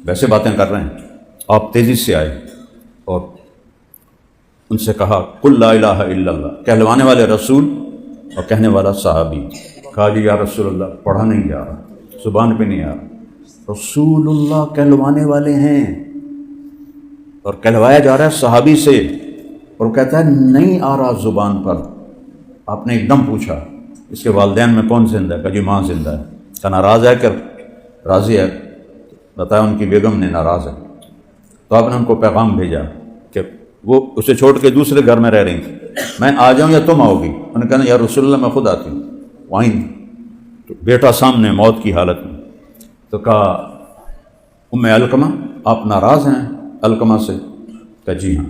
ویسے باتیں کر رہے ہیں۔ آپ تیزی سے آئے اور ان سے کہا قل لا الہ الا اللہ، کہلوانے والے رسول اور کہنے والا صحابی۔ کہا جی یا رسول اللہ پڑھا نہیں جا رہا، زبان پہ نہیں آ رہا۔ رسول اللہ کہلوانے والے ہیں اور کہلوایا جا رہا ہے صحابی سے، اور کہتا ہے نہیں آ رہا زبان پر۔ آپ نے ایک دم پوچھا اس کے والدین میں کون زندہ ہے؟ کہا جی ماں زندہ ہے۔ کہا ناراض ہے کہ راضی ہے؟ بتایا ان کی بیگم نے ناراض ہے۔ تو آپ نے ان کو پیغام بھیجا کہ وہ اسے چھوڑ کے دوسرے گھر میں رہ رہی تھیں، میں آ جاؤں یا تم آؤ گی؟ انہوں نے کہا یا رسول اللہ میں خود آتی ہوں۔ وہیں تو بیٹا سامنے موت کی حالت میں، تو کہا ام علقمہ آپ ناراض ہیں علقمہ سے؟ کہا جی ہاں۔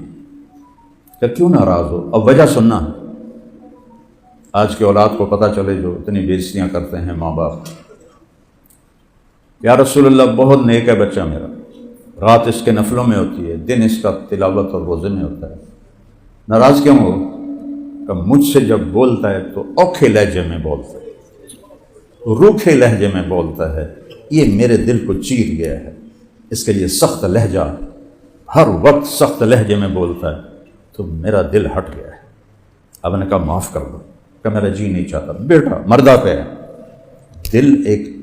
کہ کیوں ناراض ہو؟ اب وجہ سننا ہے، آج کے اولاد کو پتہ چلے جو اتنی بےعزتیاں کرتے ہیں ماں باپ۔ یا رسول اللہ بہت نیک ہے بچہ میرا، رات اس کے نفلوں میں ہوتی ہے، دن اس کا تلاوت اور روزے میں ہوتا ہے، ناراض کیوں ہو؟ کہ مجھ سے جب بولتا ہے تو اوکھے لہجے میں بولتا ہے، روکھے لہجے میں بولتا ہے، یہ میرے دل کو چیر گیا ہے، اس کے لیے سخت لہجہ، ہر وقت سخت لہجے میں بولتا ہے تو میرا دل ہٹ گیا ہے۔ اب نے کہا معاف کر دو، کہ میرا جی نہیں چاہتا، بیٹا مردہ پہ ہے، دل ایک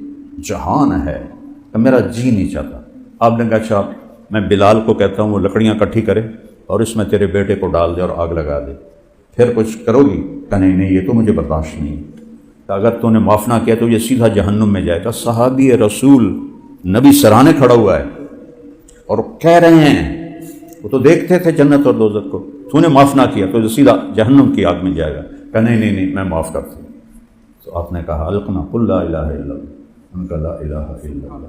جہان ہے، کہ میرا جی نہیں چاہتا۔ آپ نے کہا اچھا میں بلال کو کہتا ہوں وہ لکڑیاں اکٹھی کرے اور اس میں تیرے بیٹے کو ڈال دے اور آگ لگا دے، پھر کچھ کرو گی؟ کہ نہیں یہ تو مجھے برداشت نہیں ہے، کہ اگر تو نے معاف نہ کیا تو یہ سیدھا جہنم میں جائے گا۔ صحابی رسول نبی سرانے کھڑا ہوا ہے اور کہہ رہے ہیں، وہ تو دیکھتے تھے جنت اور دوزخ کو، تو نے معاف نہ کیا تو سیدھا جہنم کی آگ میں جائے گا۔ کہ نہیں میں معاف کرتا ہوں۔ تو آپ نے کہا علقمہ قل لا الہ الا اللہ، ان کا لا الہ الا اللہ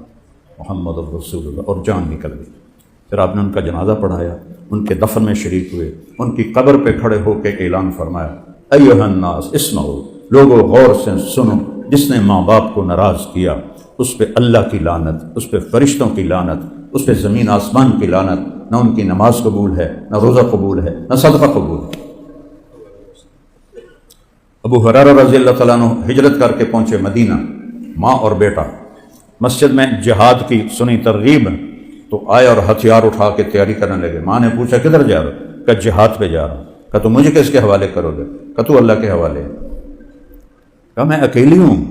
محمد رسول اللہ، اور جان نکل گئی۔ پھر آپ نے ان کا جنازہ پڑھایا، ان کے دفن میں شریک ہوئے، ان کی قبر پہ کھڑے ہو کے اعلان فرمایا ایھا الناس اسمعوا، لوگوں غور سے سنو، جس نے ماں باپ کو ناراض کیا اس پہ اللہ کی لعنت، اس پہ فرشتوں کی لعنت، اس پہ زمین آسمان کی لعنت، نہ ان کی نماز قبول ہے، نہ روزہ قبول ہے، نہ صدقہ قبول ہے۔ ابو ہریرہ رضی اللہ تعالیٰ عنہ ہجرت کر کے پہنچے مدینہ، ماں اور بیٹا، مسجد میں جہاد کی سنی ترغیب تو آئے اور ہتھیار اٹھا کے تیاری کرنے لگے۔ ماں نے پوچھا کدھر جا رہا؟ کہ جہاد پہ جا رہا۔ کہ تو مجھے کس کے حوالے کرو گے؟ کہ تو اللہ کے حوالے۔ کہ میں اکیلی ہوں،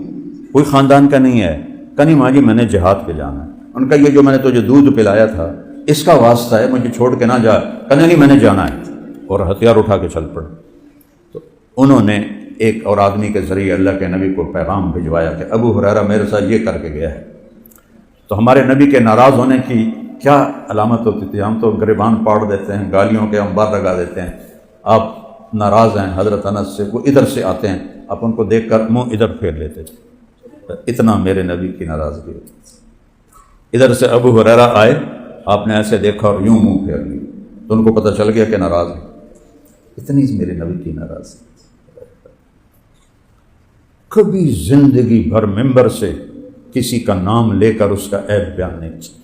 کوئی خاندان کا نہیں ہے۔ کہ نہیں ماں جی میں نے جہاد پہ جانا ہے۔ ان کا یہ جو میں نے تجھے دودھ پلایا تھا اس کا واسطہ ہے، مجھے چھوڑ کے نہ جا۔ کہ نہیں میں نے جانا ہے، اور ہتھیار اٹھا کے چل پڑے۔ انہوں نے ایک اور آدمی کے ذریعے اللہ کے نبی کو پیغام بھجوایا کہ ابو ہریرہ میرے ساتھ یہ کر کے گیا ہے۔ تو ہمارے نبی کے ناراض ہونے کی کیا علامت ہوتی تھی؟ ہم تو گریبان پاڑ دیتے ہیں، گالیوں کے انبار لگا دیتے ہیں۔ آپ ناراض ہیں حضرت انس سے، وہ ادھر سے آتے ہیں، آپ ان کو دیکھ کر منہ ادھر پھیر لیتے تھے، اتنا میرے نبی کی ناراضگی ہوتی تھی۔ ادھر سے ابو ہریرہ آئے، آپ نے ایسے دیکھا اور یوں منہ پھیر لیا، تو ان کو پتہ چل گیا کہ ناراض ہے۔ اتنی میرے نبی کی ناراضگی۔ کبھی زندگی بھر ممبر سے کسی کا نام لے کر اس کا عیب بیان نہیں کیا۔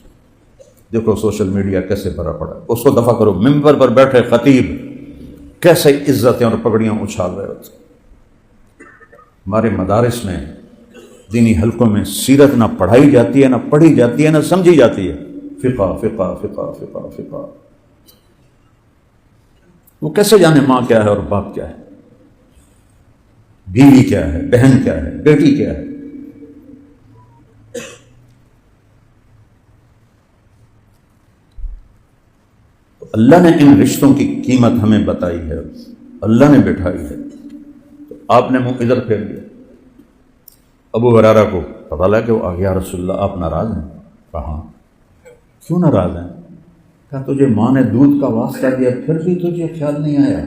دیکھو سوشل میڈیا کیسے بھرا پڑا، اس کو دفع کرو۔ ممبر پر بیٹھے خطیب کیسے عزتیں اور پگڑیاں اچھال رہے ہوتے۔ ہمارے مدارس میں، دینی حلقوں میں سیرت نہ پڑھائی جاتی ہے، نہ پڑھی جاتی ہے، نہ سمجھی جاتی ہے۔ فقہ فقہ فقہ فقہ فقہ، وہ کیسے جانے ماں کیا ہے اور باپ کیا ہے، بیوی کیا ہے، بہن کیا ہے، بیٹی کیا ہے۔ تو اللہ نے ان رشتوں کی قیمت ہمیں بتائی ہے، اللہ نے بٹھائی ہے، تو آپ نے منہ ادھر پھیر لیا۔ ابو ہریرہ کو پتہ لگا کہ وہ آ گیا، رسول اللہ آپ ناراض ہیں؟ کہاں، کیوں ناراض ہیں؟ کہا تجھے ماں نے دودھ کا واسطہ دیا پھر بھی تجھے خیال نہیں آیا،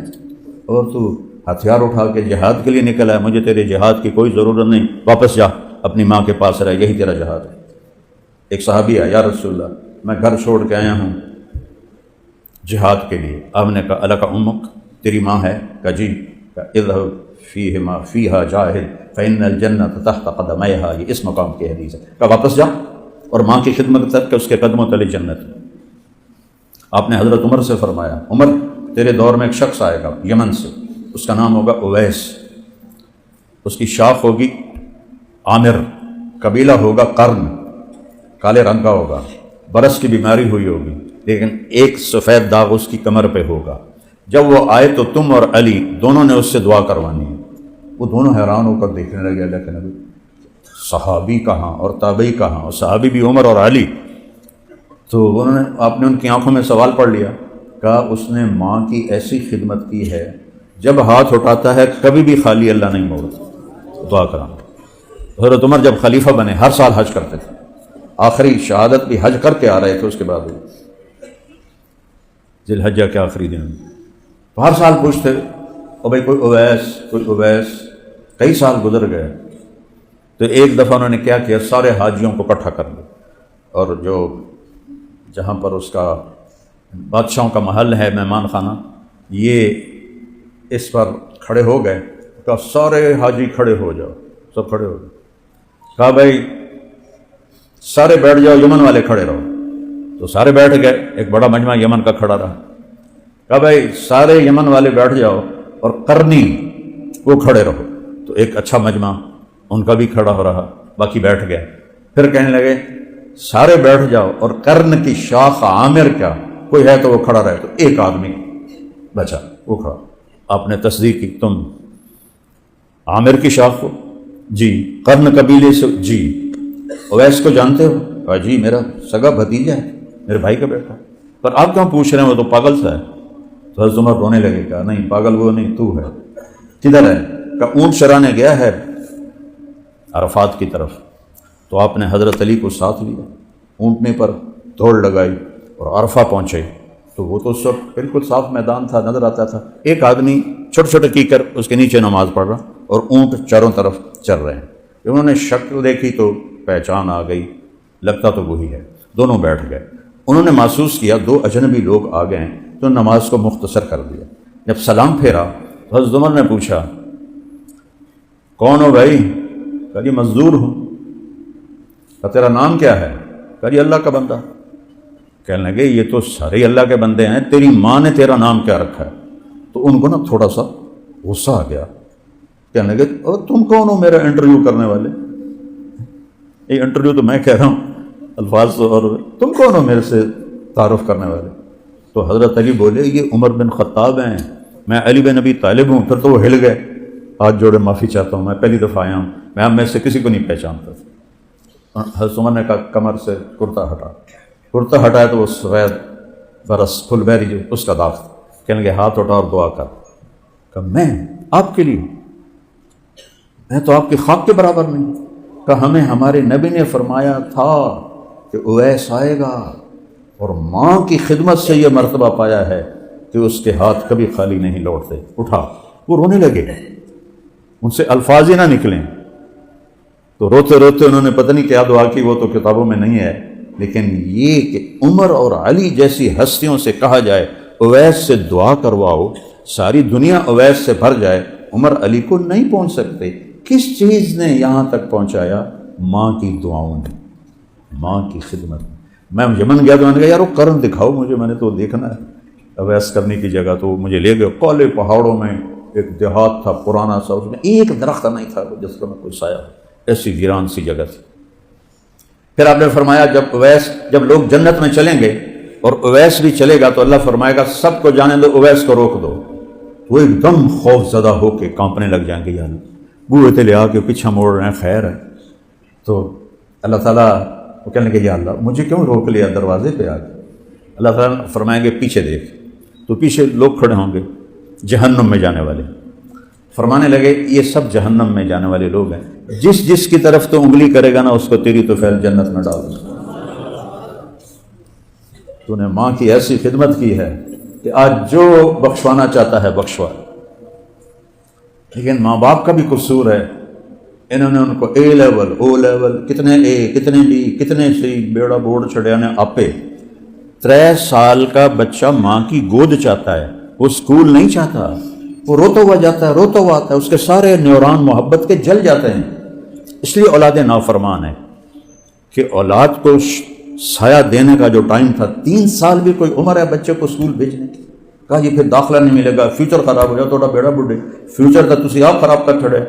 اور تو ہتھیار اٹھا کے جہاد کے لیے نکلا ہے۔ مجھے تیرے جہاد کی کوئی ضرورت نہیں، واپس جا اپنی ماں کے پاس رہ، یہی تیرا جہاد ہے۔ ایک صحابی آیا، یا رسول اللہ میں گھر چھوڑ کے آیا ہوں جہاد کے لیے۔ آپ نے کہا الک امک، تیری ماں ہے؟ کہا جی۔ کہا اذهب فیہما فیہا جاہد فإن الجنۃ تحت قدمیہا، یہ اس مقام کی حدیث ہے۔ کہا واپس جا اور ماں کی خدمت کر کے اس کے قدموں تلے جنت ہے۔ آپ نے حضرت عمر سے فرمایا عمر تیرے دور میں ایک شخص آئے گا یمن سے، اس کا نام ہوگا اویس، اس کی شاخ ہوگی عامر، قبیلہ ہوگا قرن، کالے رنگ کا ہوگا، برس کی بیماری ہوئی ہوگی، لیکن ایک سفید داغ اس کی کمر پہ ہوگا۔ جب وہ آئے تو تم اور علی دونوں نے اس سے دعا کروانی ہے۔ وہ دونوں حیران ہو کر دیکھنے لگے اللہ کے نبی، صحابی کہاں اور تابعی کہاں، اور صحابی بھی عمر اور علی۔ تو انہوں نے، آپ نے ان کی آنکھوں میں سوال پڑھ لیا، کہا اس نے ماں کی ایسی خدمت کی ہے، جب ہاتھ اٹھاتا ہے کبھی بھی خالی اللہ نہیں موڑتا، دعا کرانا۔ حضرت عمر جب خلیفہ بنے ہر سال حج کرتے تھے، آخری شہادت بھی حج کر کے آ رہے تھے، اس کے بعد ذی الحجہ کے آخری دن تو ہر سال پوچھتے او بھائی کوئی اویس، کوئی اویس۔ کئی سال گزر گئے تو ایک دفعہ انہوں نے کیا کیا، سارے حاجیوں کو اکٹھا کر لیا، اور جو جہاں پر اس کا بادشاہوں کا محل ہے مہمان خانہ، یہ اس پر کھڑے ہو گئے، کہا سارے حاجی کھڑے ہو جاؤ، سب کھڑے ہو گئے۔ کہا بھائی سارے بیٹھ جاؤ، یمن والے کھڑے رہو، تو سارے بیٹھ گئے، ایک بڑا مجمع یمن کا کھڑا رہا۔ کہا بھائی سارے یمن والے بیٹھ جاؤ اور قرنی وہ کھڑے رہو، تو ایک اچھا مجمع ان کا بھی کھڑا ہو رہا، باقی بیٹھ گئے۔ پھر کہنے لگے سارے بیٹھ جاؤ اور قرن کی شاخ عامر کیا کوئی ہے تو وہ کھڑا رہے، تو ایک آدمی بچا، وہ کھڑا۔ آپ نے تصدیق کی، تم عامر کی شاخ ہو؟ جی۔ قرن قبیلے سے؟ جی۔ اویس کو جانتے ہو؟ کہا جی میرا سگا بھتیجا ہے، میرے بھائی کا بیٹا۔ پر آپ کیوں پوچھ رہے ہیں، وہ تو پاگل سا ہے۔ تو حضرت عمر رونے لگے، کہا نہیں پاگل وہ نہیں، تو ہے۔ کدھر ہے؟ کہا اونٹ چرانے گیا ہے عرفات کی طرف۔ تو آپ نے حضرت علی کو ساتھ لیا، اونٹنے پر دوڑ لگائی اور عرفہ پہنچے، تو وہ تو اس وقت بالکل صاف میدان تھا، نظر آتا تھا، ایک آدمی چھوٹے چھوٹے کیکر اس کے نیچے نماز پڑھ رہا اور اونٹ چاروں طرف چل رہے ہیں۔ انہوں نے شکل دیکھی تو پہچان آ گئی، لگتا تو وہی ہے۔ دونوں بیٹھ گئے، انہوں نے محسوس کیا دو اجنبی لوگ آ گئے ہیں، تو نماز کو مختصر کر دیا۔ جب سلام پھیرا تو حضرت عمر نے پوچھا کون ہو بھائی؟ کہا جی مزدور ہوں۔ کہا تیرا نام کیا ہے؟ کہا جی اللہ کا بندہ۔ کہنے لگے یہ تو سارے اللہ کے بندے ہیں، تیری ماں نے تیرا نام کیا رکھا ہے؟ تو ان کو نا تھوڑا سا غصہ آ گیا، کہنے لگے تم کون ہو میرا انٹرویو کرنے والے؟ یہ انٹرویو تو میں کہہ رہا ہوں الفاظ تو، اور تم کون ہو میرے سے تعارف کرنے والے؟ تو حضرت علی بولے یہ عمر بن خطاب ہیں، میں علی بن ابی طالب ہوں۔ پھر تو وہ ہل گئے، ہاتھ جوڑے معافی چاہتا ہوں، میں پہلی دفعہ آیا ہوں، میں اب میں سے کسی کو نہیں پہچانتا تھا۔ حضرت عمر نے کہا کمر سے کرتا ہٹا، کرتا ہٹایا تو وہ سفید برس پھل بہری جو اس کا داغ تھا۔ کہنے لگے ہاتھ اٹھا اور دعا کر۔ کہ میں آپ کے لیے، میں تو آپ کی خاک کے برابر نہیں. کہ ہمیں ہمارے نبی نے فرمایا تھا کہ اویس آئے گا اور ماں کی خدمت سے یہ مرتبہ پایا ہے کہ اس کے ہاتھ کبھی خالی نہیں لوٹتے. اٹھا، وہ رونے لگے، ان سے الفاظ ہی نہ نکلیں. تو روتے روتے انہوں نے پتہ نہیں کیا دعا کی، وہ تو کتابوں میں نہیں ہے، لیکن یہ کہ عمر اور علی جیسی ہستیوں سے کہا جائے اویس سے دعا کرواؤ، ساری دنیا اویس سے بھر جائے، عمر علی کو نہیں پہنچ سکتے. کس چیز نے یہاں تک پہنچایا؟ ماں کی دعاؤں نے، ماں کی خدمت. میں یمن گیا تو میں نے کہا یار وہ کرم دکھاؤ مجھے، میں نے تو دیکھنا ہے. اویس کرنے کی جگہ تو مجھے لے گئے کالے پہاڑوں میں، ایک دیہات تھا پرانا سا، اس میں ایک درخت نہیں تھا جس کا میں کوئی سایہ، ایسی ویران سی جگہ تھی. پھر آپ نے فرمایا جب لوگ جنت میں چلیں گے اور اویس بھی چلے گا تو اللہ فرمائے گا سب کو جانے دو، اویس کو روک دو. وہ ایک دم خوف زدہ ہو کے کانپنے لگ جائیں گے، یا اللہ بوئے تلے آ کے پیچھا موڑ رہے ہیں، خیر ہے. تو اللہ تعالیٰ وہ کہنے لگے یا اللہ مجھے کیوں روک لیا دروازے پہ آ کے؟ اللہ تعالیٰ فرمائیں گے پیچھے دیکھ. تو پیچھے لوگ کھڑے ہوں گے جہنم میں جانے والے، فرمانے لگے یہ سب جہنم میں جانے والے لوگ ہیں، جس کی طرف تو انگلی کرے گا نا اس کو تیری تو فیل جنت میں ڈال دو. تو نے ماں کی ایسی خدمت کی ہے کہ آج جو بخشوانا چاہتا ہے بخشوا. لیکن ماں باپ کا بھی قصور ہے، انہوں نے ان کو اے لیول او لیول، کتنے اے کتنے بی کتنے سی بیڑا بورڈ چھڑیا نے آپے. 3 سال کا بچہ ماں کی گود چاہتا ہے، وہ اسکول نہیں چاہتا، وہ روتا ہوا جاتا ہے، روتا ہوا آتا ہے، اس کے سارے نیوران محبت کے جل جاتے ہیں. اس لیے اولاد نافرمان ہے کہ اولاد کو سایہ دینے کا جو ٹائم تھا، 3 سال بھی کوئی عمر ہے بچے کو اسکول بھیجنے کی. کہا جی پھر داخلہ نہیں ملے گا، فیوچر خراب ہو جائے، تھوڑا بیڑا بڈھے فیوچر کا تسی آپ خراب کر چھڑے.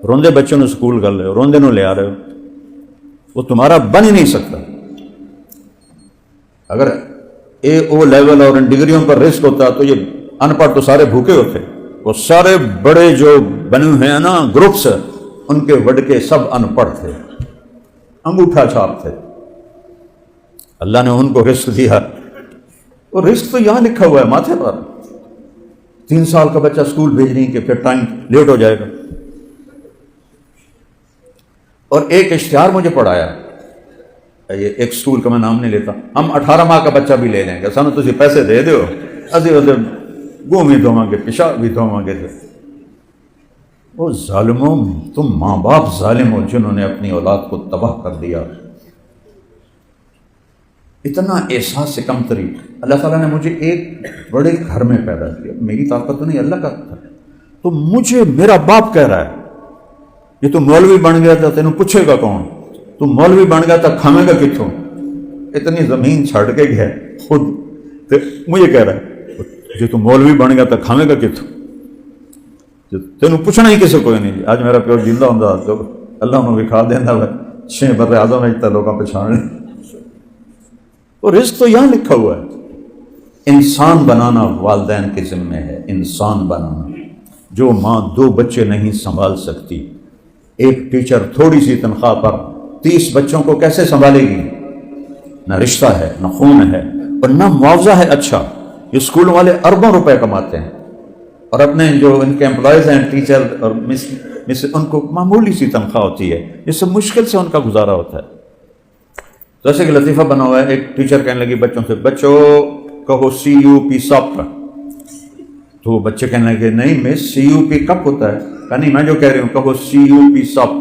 روندے بچوں نے اسکول کر لے، روندے نو لے آ رہے ہو، وہ تمہارا بن ہی نہیں سکتا. اگر اے او لیول اور ان ڈگریوں پر رسک ہوتا تو یہ ان پڑھ تو سارے بھوکے ہوتے. وہ سارے بڑے جو بنے ہوئے ہیں نا گروپس، ان کے وڈ کے سب ان پڑھ تھے، انگوٹھا چھاپ تھے. اللہ نے ان کو رزق دیا، اور رزق تو یہاں لکھا ہوا ہے ماتھے پر. 3 سال کا بچہ اسکول بھیج نہیں کہ پھر ٹائم لیٹ ہو جائے گا. اور ایک اشتہار مجھے پڑھایا، یہ ایک اسکول کا میں نام نہیں لیتا، ہم 18 ماہ کا بچہ بھی لے لیں گے، سانو تسی پیسے دے دیو، اسی وجہ گوں بھی دھواں گے پیشاب بھی دھواں گے. وہ ظالموں، تم ماں باپ ظالم ہو جنہوں نے اپنی اولاد کو تباہ کر دیا. اتنا احساس سے کمتری. اللہ تعالیٰ نے مجھے ایک بڑے گھر میں پیدا کیا، میری طاقت تو نہیں، اللہ کا تھا. تو مجھے میرا باپ کہہ رہا ہے یہ تو مولوی بن گیا تھا، تینوں پوچھے گا کون؟ تو مولوی بن گیا تھا، کھاوے گا کتوں؟ اتنی زمین چھڑ کے گیا خود، تو مجھے کہہ رہا ہے جو تو مولوی بن گیا تھا کھاوے گا کتوں؟ تینوں پوچھنا ہی کسی کوئی نہیں. آج میرا پیو زندہ ہوں تو اللہ انہوں نے کھا دینا ہے 6 بر اعظم میں لوگوں پچھاڑنے. اور رزق تو یہاں لکھا ہوا ہے. انسان بنانا والدین کے ذمے ہے، انسان بنانا. جو ماں 2 بچے نہیں سنبھال سکتی، ایک ٹیچر تھوڑی سی تنخواہ پر 30 بچوں کو کیسے سنبھالے گی؟ نہ رشتہ ہے، نہ خون ہے، اور نہ معاوضہ ہے. اچھا یہ اسکول والے اربوں روپے کماتے ہیں، اور اپنے جو ان کے امپلائیز ہیں ٹیچر اور مس ان کو معمولی سی تنخواہ ہوتی ہے، جس سے مشکل سے ان کا گزارا ہوتا ہے. تو ایسے کہ لطیفہ بنا ہوا ہے، ایک ٹیچر کہنے لگی بچوں سے بچوں کہو CUP سپ. تو وہ بچے کہنے لگے نہیں مس CUP کپ ہوتا ہے. کہا نہیں میں جو کہہ رہی ہوں کہو CUP سپ.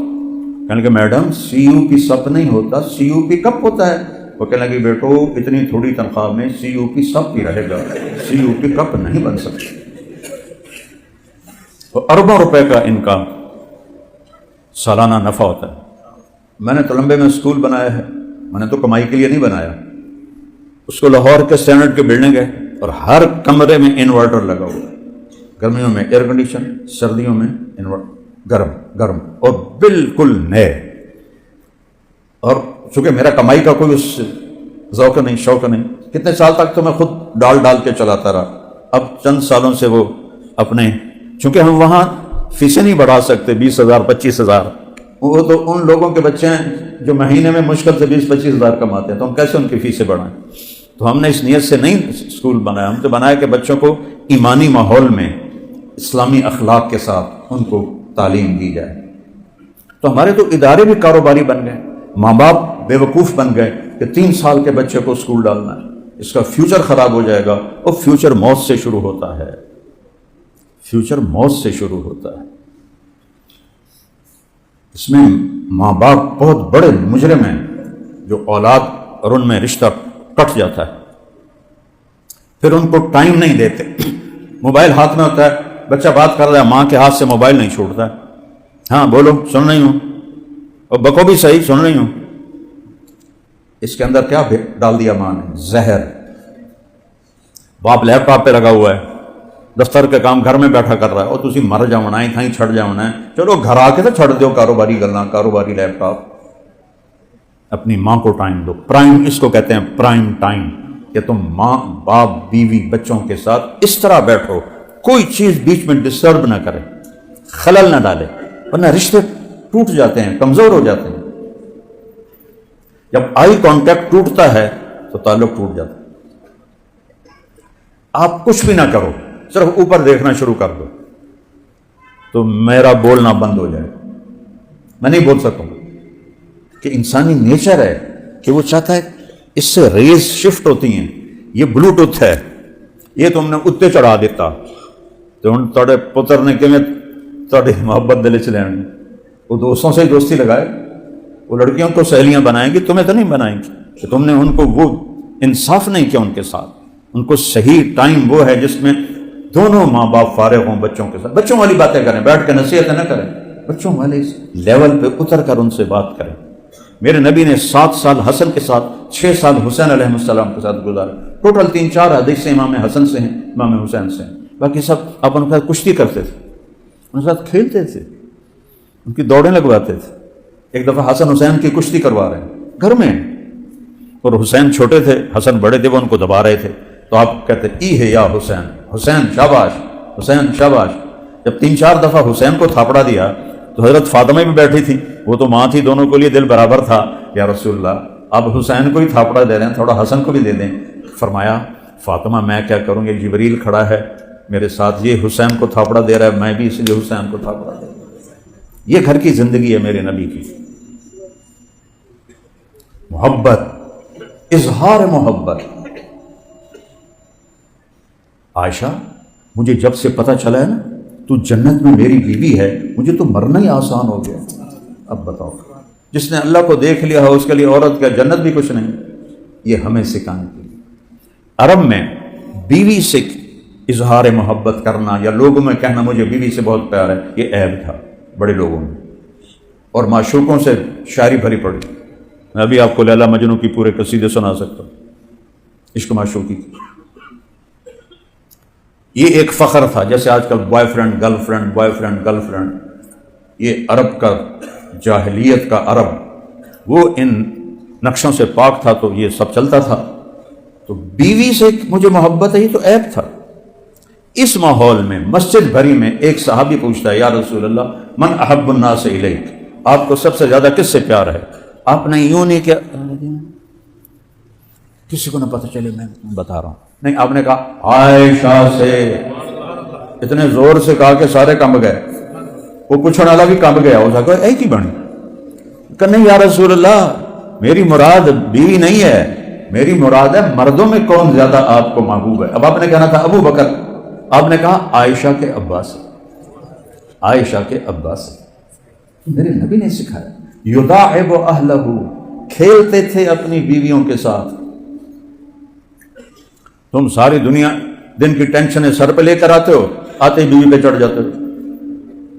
کہنے لگے میڈم CUP سپ نہیں ہوتا، CUP کپ ہوتا ہے. وہ کہنے لگی بیٹو اتنی تھوڑی تنخواہ میں CUP سپ ہی رہے گا، CUP کپ نہیں بن سکتا. تو اربوں روپے کا ان کا سالانہ نفع ہوتا ہے. میں نے تلمبے میں اسکول بنایا ہے، میں نے تو کمائی کے لیے نہیں بنایا. اس کو لاہور کے سینٹ کے بلڈنگ ہے اور ہر کمرے میں انورٹر لگا ہوا ہے. گرمیوں میں ایئر کنڈیشن، سردیوں میں انورٹر، گرم اور بالکل نئے. اور چونکہ میرا کمائی کا کوئی اس ذوق نہیں، شوق نہیں، کتنے سال تک تو میں خود ڈال کے چلاتا رہا. اب چند سالوں سے وہ اپنے، چونکہ ہم وہاں فیسیں نہیں بڑھا سکتے 20,000 25,000، وہ تو ان لوگوں کے بچے ہیں جو مہینے میں مشکل سے 20-25,000 کماتے ہیں، تو ہم کیسے ان کی فیسیں بڑھائیں؟ تو ہم نے اس نیت سے نہیں اسکول بنایا، ہم تو بنایا کہ بچوں کو ایمانی ماحول میں اسلامی اخلاق کے ساتھ ان کو تعلیم دی جائے۔ تو ہمارے تو ادارے بھی کاروباری بن گئے، ماں باپ بے وقوف بن گئے کہ 3 سال کے بچے کو اسکول ڈالنا ہے، اس کا فیوچر خراب ہو جائے گا۔ اور فیوچر موت سے شروع ہوتا ہے، فیوچر موت سے شروع ہوتا ہے۔ اس میں ماں باپ بہت بڑے مجرم ہیں جو اولاد اور ان میں رشتہ کٹ جاتا ہے، پھر ان کو ٹائم نہیں دیتے۔ موبائل ہاتھ میں ہوتا ہے، بچہ بات کر رہا ہے، ماں کے ہاتھ سے موبائل نہیں چھوڑتا ہے، ہاں بولو سن رہی ہوں، اور بکو بھی صحیح سن رہی ہوں۔ اس کے اندر کیا ڈال دیا ماں نے؟ زہر۔ باپ لیپ ٹاپ پہ لگا ہوا ہے، دفتر کے کام گھر میں بیٹھا کر رہا ہے، اور تسی مر جاؤنا ہے، تھیں چھڑ جاؤنا ہے، چلو گھر آ کے تو چھڑ دیو کاروباری گلاں، کاروباری لیپ ٹاپ۔ اپنی ماں کو ٹائم دو، پرائم، اس کو کہتے ہیں پرائم ٹائم، کہ تم ماں باپ بیوی بچوں کے ساتھ اس طرح بیٹھو، کوئی چیز بیچ میں ڈسٹرب نہ کرے، خلل نہ ڈالے، ورنہ رشتے ٹوٹ جاتے ہیں، کمزور ہو جاتے ہیں۔ جب آئی کانٹیکٹ ٹوٹتا ہے تو تعلق ٹوٹ جاتا ہے۔ آپ کچھ بھی نہ کرو، صرف اوپر دیکھنا شروع کر دو تو میرا بولنا بند ہو جائے، میں نہیں بول سکوں گا، کہ انسانی نیچر ہے کہ وہ چاہتا ہے، اس سے ریز شفٹ ہوتی ہیں، یہ بلوٹوتھ ہے، یہ تم نے اتنے چڑھا دیتا تو ہن تھوڑے پتر نے کیویں تھوڑی محبت دل چ لینی، وہ دوستوں سے دوستی لگائے، وہ لڑکیوں کو سہیلیاں بنائیں گی، تمہیں تو نہیں بنائیں گی، کہ تم نے ان کو وہ انصاف نہیں کیا ان کے ساتھ۔ ان کو صحیح ٹائم وہ ہے جس میں دونوں ماں باپ فارغ ہوں بچوں کے ساتھ، بچوں والی باتیں کریں، بیٹھ کے نصیحتیں نہ کریں، بچوں والے لیول پہ اتر کر ان سے بات کریں۔ میرے نبی نے 7 سال حسن کے ساتھ، 6 سال حسین علیہ السلام کے ساتھ گزارے۔ ٹوٹل 3-4 حدیثیں امام حسن سے ہیں، امام حسین سے ہیں، باقی سب آپ ان کے ساتھ کشتی کرتے تھے، ان کے ساتھ کھیلتے تھے، ان کی دوڑیں لگواتے تھے۔ ایک دفعہ حسن حسین کی کشتی کروا رہے ہیں گھر میں، اور حسین چھوٹے تھے، حسن بڑے تھے، وہ ان کو دبا رہے تھے، تو آپ کہتے ای ہے یا حسین، حسین شاباش، حسین شاباش۔ جب 3-4 دفعہ حسین کو تھاپڑا دیا تو حضرت فاطمہ بھی بیٹھی تھی، وہ تو ماں تھی، دونوں کے لیے دل برابر تھا، یا رسول اللہ آپ حسین کو ہی تھاپڑا دے رہے ہیں، تھوڑا حسن کو بھی دے دیں۔ فرمایا فاطمہ میں کیا کروں، یہ جبریل کھڑا ہے میرے ساتھ، یہ حسین کو تھاپڑا دے رہا ہے، میں بھی اس لیے حسین کو تھاپڑا دے رہا ہوں۔ یہ گھر کی زندگی ہے میرے نبی کی، محبت، اظہار محبت۔ عائشہ مجھے جب سے پتہ چلا ہے نا تو جنت میں میری بیوی ہے، مجھے تو مرنا ہی آسان ہو گیا۔ اب بتاؤ، جس نے اللہ کو دیکھ لیا ہو اس کے لیے عورت کا جنت بھی کچھ نہیں۔ یہ ہمیں سکھانے کے لیے عرب میں بیوی سے اظہار محبت کرنا یا لوگوں میں کہنا مجھے بیوی سے بہت پیار ہے، یہ عیب تھا بڑے لوگوں میں، اور معشوقوں سے شاعری بھری پڑی۔ میں ابھی آپ کو لیلا مجنوں کی پورے قصیدے سنا سکتا ہوں، عشق معشوقی کی۔ یہ ایک فخر تھا، جیسے آج کل boy friend girl friend, boy friend girl friend, یہ عرب کا، جاہلیت کا عرب، وہ ان نقشوں سے پاک تھا تو یہ سب چلتا تھا۔ تو بیوی سے مجھے محبت ہے یہ تو عیب تھا۔ اس ماحول میں مسجد بھری میں ایک صحابی پوچھتا ہے، یا رسول اللہ من احب الناس الیک، آپ کو سب سے زیادہ کس سے پیار ہے؟ آپ نے یوں نہیں کیا کسی کو نہ پتہ چلے میں بتا رہا ہوں، نہیں، آپ نے کہا عائشہ سے، اتنے زور سے کہا کہ سارے کمب گئے، وہ پوچھنے والا بھی کمب گیا، اس کا ایک ہی بنی کہ نہیں یا رسول اللہ میری مراد بیوی نہیں ہے، میری مراد ہے مردوں میں کون زیادہ آپ کو محبوب ہے۔ اب آپ نے کہنا تھا ابو بکر، آپ نے کہا عائشہ کے ابا سے، عائشہ کے ابا سے۔ میرے نبی نے سکھایا یداعب اہلہ، کھیلتے تھے اپنی بیویوں کے ساتھ۔ تم ساری دنیا دن کی ٹینشنیں سر پہ لے کر آتے ہو، آتے ہی بیوی پہ چڑھ جاتے ہو،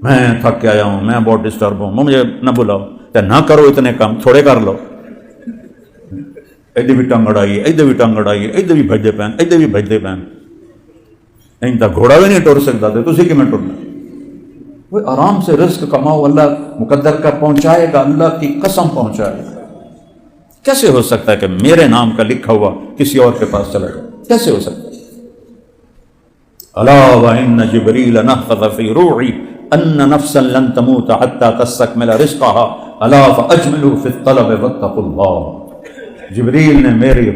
میں تھک کے آیا ہوں، میں بہت ڈسٹرب ہوں، مجھے نہ بلاؤ، نہ کرو اتنے کام، تھوڑے کر لو، ادھر بھی ٹنگ اڑائیے، ادھر بھی ٹنگ اڑائیے، ادھر بھی بھجے پہن، ادھر بھی بھجے پہن، نہیں تو گھوڑا بھی نہیں ٹور سکتا تھا، تسی کی میں ٹورنا۔ وہ آرام سے رزق کماؤ، اللہ مقدر کا پہنچائے گا، اللہ کی قسم پہنچائے گا۔ کیسے ہو سکتا ہے کہ میرے نام کا لکھا ہوا کسی اور کے پاس چلا جائے؟ کیسے ہو سکتا ہے؟ الا وان جبریل نفث فی روعی ان نفسا لن تموت حتی تستکمل رزقها الا فاجملوا فی الطلب واتقوا اللہ۔ جبریل نے میرے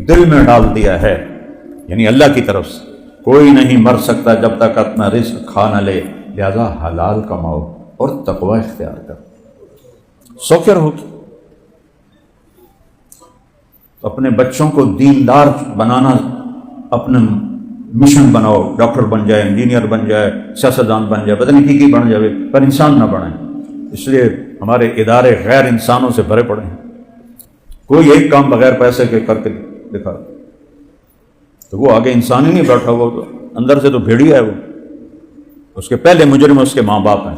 دل میں ڈال دیا ہے، یعنی اللہ کی طرف سے، کوئی نہیں مر سکتا جب تک اپنا رزق کھا نہ لے، لہذا حلال کماؤ اور تقوی اختیار کرو، سوکر ہوگی۔ اپنے بچوں کو دیندار بنانا اپنا مشن بناؤ، ڈاکٹر بن جائے، انجینئر بن جائے، سیاستدان بن جائے، پتہ نہیں کی بن جائے، پر انسان نہ بنائیں۔ اس لیے ہمارے ادارے غیر انسانوں سے بھرے پڑے ہیں، کوئی ایک کام بغیر پیسے کے کر کے دکھا، تو وہ آگے انسان ہی نہیں بیٹھا ہوا، تو اندر سے تو بھیڑیا ہے وہ، اس کے پہلے مجرم اس کے ماں باپ ہیں۔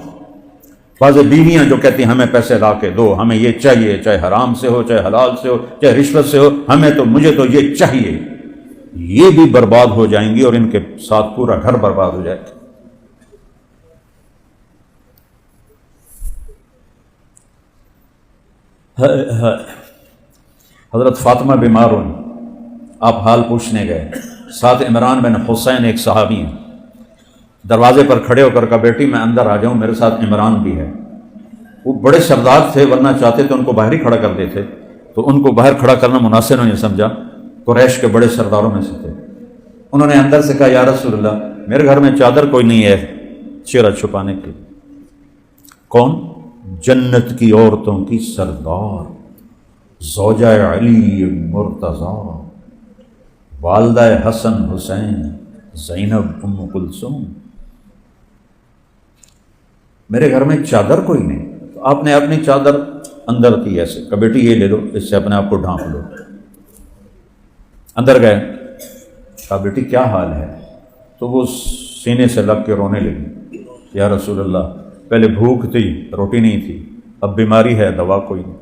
بعض بیویاں جو کہتی ہیں ہمیں پیسے لا کے دو، ہمیں یہ چاہیے، چاہے حرام سے ہو، چاہے حلال سے ہو، چاہے رشوت سے ہو، مجھے تو یہ چاہیے، یہ بھی برباد ہو جائیں گی اور ان کے ساتھ پورا گھر برباد ہو جائے گا۔ حضرت فاطمہ بیمار ہوئی، آپ حال پوچھنے گئے، ساتھ عمران بن حسین ایک صحابی ہیں، دروازے پر کھڑے ہو کر کہا بیٹی میں اندر آ جاؤں، میرے ساتھ عمران بھی ہے۔ وہ بڑے سردار تھے، ورنہ چاہتے تو ان کو باہر ہی کھڑا کر دیتے، تو ان کو باہر کھڑا کرنا مناسب نہیں سمجھا، قریش کے بڑے سرداروں میں سے تھے۔ انہوں نے اندر سے کہا یا رسول اللہ میرے گھر میں چادر کوئی نہیں ہے چہرہ چھپانے کی۔ کون؟ جنت کی عورتوں کی سردار، زوجہ علی مرتضیٰ، والدہ حسن حسین زینب ام کلثوم، میرے گھر میں چادر کوئی نہیں۔ تو آپ نے اپنی چادر اندر کی ایسے کہ بیٹی یہ لے لو، اس سے اپنے آپ کو ڈھانپ لو۔ اندر گئے، کہا بیٹی کیا حال ہے؟ تو وہ سینے سے لگ کے رونے لگی، یا رسول اللہ پہلے بھوک تھی، روٹی نہیں تھی، اب بیماری ہے، دوا کوئی نہیں۔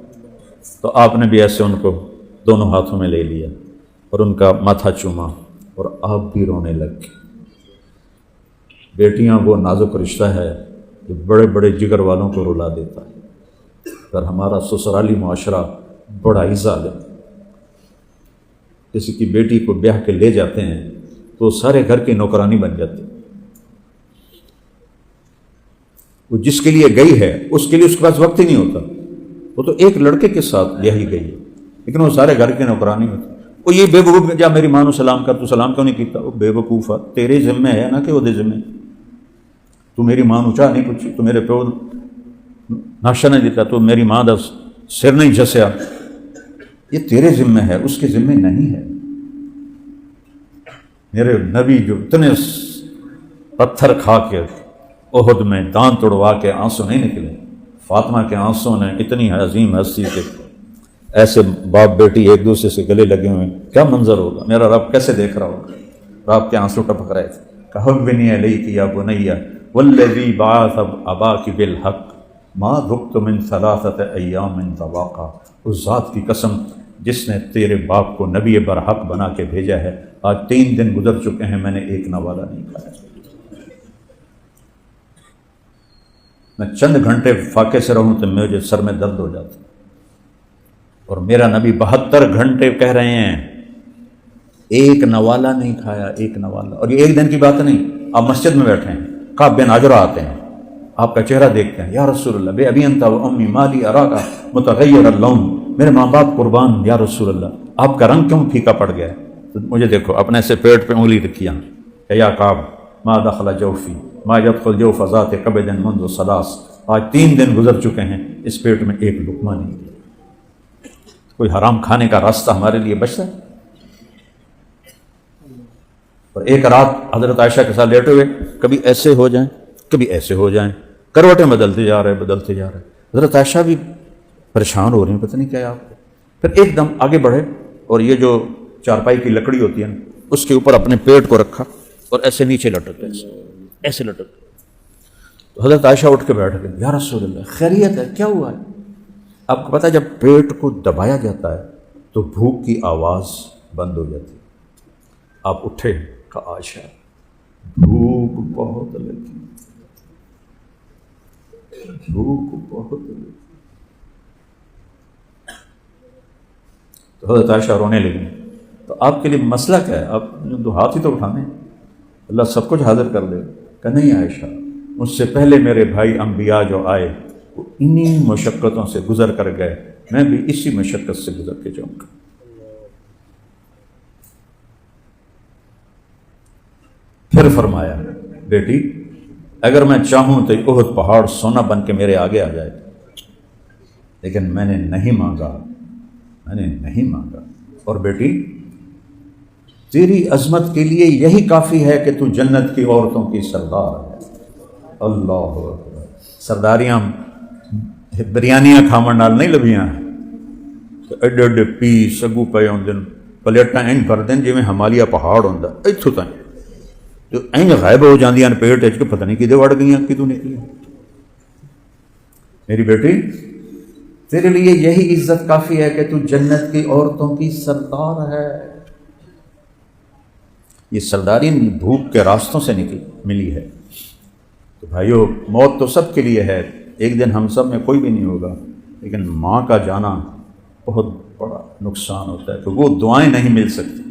تو آپ نے بھی ایسے ان کو دونوں ہاتھوں میں لے لیا اور ان کا ماتھا چوما، اور آپ بھی رونے لگ گئے۔ بیٹیاں وہ نازک رشتہ ہے جو بڑے بڑے جگر والوں کو رلا دیتا ہے، پر ہمارا سسرالی معاشرہ بڑا ہی ظالم۔ کسی کی بیٹی کو بیاہ کے لے جاتے ہیں تو سارے گھر کی نوکرانی بن جاتی، وہ جس کے لیے گئی ہے اس کے لیے اس کے پاس وقت ہی نہیں ہوتا، وہ تو ایک لڑکے کے ساتھ بیاہی گئی ہے لیکن وہ سارے گھر کی نوکرانی ہوتی۔ وہ یہ بے وقوف جا میری ماں نو سلام کر، تو سلام کیوں نہیں کیتا؟ وہ بے وقوف ہے، تیرے ذمہ ہے نا کہ وہ دے ذمہ، تو میری ماں نو چاہ نہیں پوچھی، تو میرے پیو ناشتہ نہیں دیتا، تو میری ماں دا سر نہیں جھسیا، یہ تیرے ذمہ ہے، اس کے ذمہ نہیں ہے۔ میرے نبی جو اتنے پتھر کھا کے احد میں دانت توڑوا کے آنسو نہیں نکلے، فاطمہ کے آنسوں نے اتنی عظیم ہستی کے ایسے باپ بیٹی ایک دوسرے سے گلے لگے ہوئے، کیا منظر ہوگا، میرا رب کیسے دیکھ رہا ہوگا؟ رب کے آنسو ٹپک رہے تھے۔ کہوّنی علیک یا بنی والذی بعث اباک بالحق ما ذقت من ثلاثۃ ایام طواقا، اس ذات کی قسم جس نے تیرے باپ کو نبی برحق بنا کے بھیجا ہے، آج 3 دن گزر چکے ہیں میں نے ایک نوالا نہیں کھایا، میں چند گھنٹے فاقے سے رہوں تو مجھے سر میں درد ہو جاتا، اور میرا نبی 72 گھنٹے کہہ رہے ہیں ایک نوالا نہیں کھایا، ایک نوالا۔ اور یہ ایک دن کی بات نہیں، آپ مسجد میں بیٹھے ہیں، کعب بن عجرہ آتے ہیں، آپ کا چہرہ دیکھتے ہیں، یا رسول اللہ بے ابی انت و امی مالی اراک متغیر اللون، میرے ماں باپ قربان یا رسول اللہ، آپ کا رنگ کیوں پھیکا پڑ گیا ہے؟ تو مجھے دیکھو، اپنے سے پیٹ پہ انگلی رکھیا، یا کعب ما دخل جوفی ما يدخل جوف ذات کبد منذ ثلاث، آج 3 دن گزر چکے ہیں اس پیٹ میں ایک لقمہ نہیں گیا۔ کوئی حرام کھانے کا راستہ ہمارے لیے بچتا ہے؟ اور ایک رات حضرت عائشہ کے ساتھ لیٹے ہوئے، کبھی ایسے ہو جائیں کبھی ایسے ہو جائیں، کروٹیں بدلتے جا رہے بدلتے جا رہے، حضرت عائشہ بھی پریشان ہو رہی ہیں، پتہ نہیں کیا آپ کو۔ پھر ایک دم آگے بڑھے اور یہ جو چارپائی کی لکڑی ہوتی ہے نا، اس کے اوپر اپنے پیٹ کو رکھا اور ایسے نیچے لٹک، ایسے لٹک۔ تو حضرت عائشہ اٹھ کے بیٹھ گئی، یا رسول اللہ خیریت ہے، کیا ہوا ہے؟ آپ کو پتہ ہے جب پیٹ کو دبایا جاتا ہے تو بھوک کی آواز بند ہو جاتی ہے۔ آپ اٹھے، کہا عائشہ بھوک بہت لگی، بھوک بہت لگی۔ تو حضرت عائشہ رونے لگی۔ تو آپ کے لیے مسئلہ کیا ہے؟ آپ دو ہاتھ ہی تو اٹھانے، اللہ سب کچھ حاضر کر دے کہ نہیں عائشہ، مجھ سے پہلے میرے بھائی انبیاء جو آئے وہ انہی مشقتوں سے گزر کر گئے، میں بھی اسی مشقت سے گزر کے جاؤں گا۔ پھر فرمایا بیٹی اگر میں چاہوں تو احد پہاڑ سونا بن کے میرے آگے آ جائے، لیکن میں نے نہیں مانگا، میں نے نہیں مانگا۔ اور بیٹی تیری عظمت کے لیے یہی کافی ہے کہ تو جنت کی عورتوں کی سردار ہے۔ اللہ اکبر۔ سرداریاں بریانیاں کھاون نال نہیں لبھیاں ہیں، تو ایڈے ایڈے پیس اگو پے ہوندے نے، پلیٹاں انج بھر دین جویں ہمالیہ پہاڑ ہوندا اتھوں تائیں، جو انج غائب ہو جاندیاں پیٹ وچ کہ پتہ نہیں کدے وڑ گئیاں کدوں نکلیاں۔ میری بیٹی تیرے لیے یہی عزت کافی ہے کہ تو جنت کی عورتوں کی سردار ہے۔ یہ سرداری بھوک کے راستوں سے ملی ہے۔ تو بھائیو موت تو سب کے لیے ہے، ایک دن ہم سب میں کوئی بھی نہیں ہوگا، لیکن ماں کا جانا بہت بڑا نقصان ہوتا ہے کہ وہ دعائیں نہیں مل سکتی۔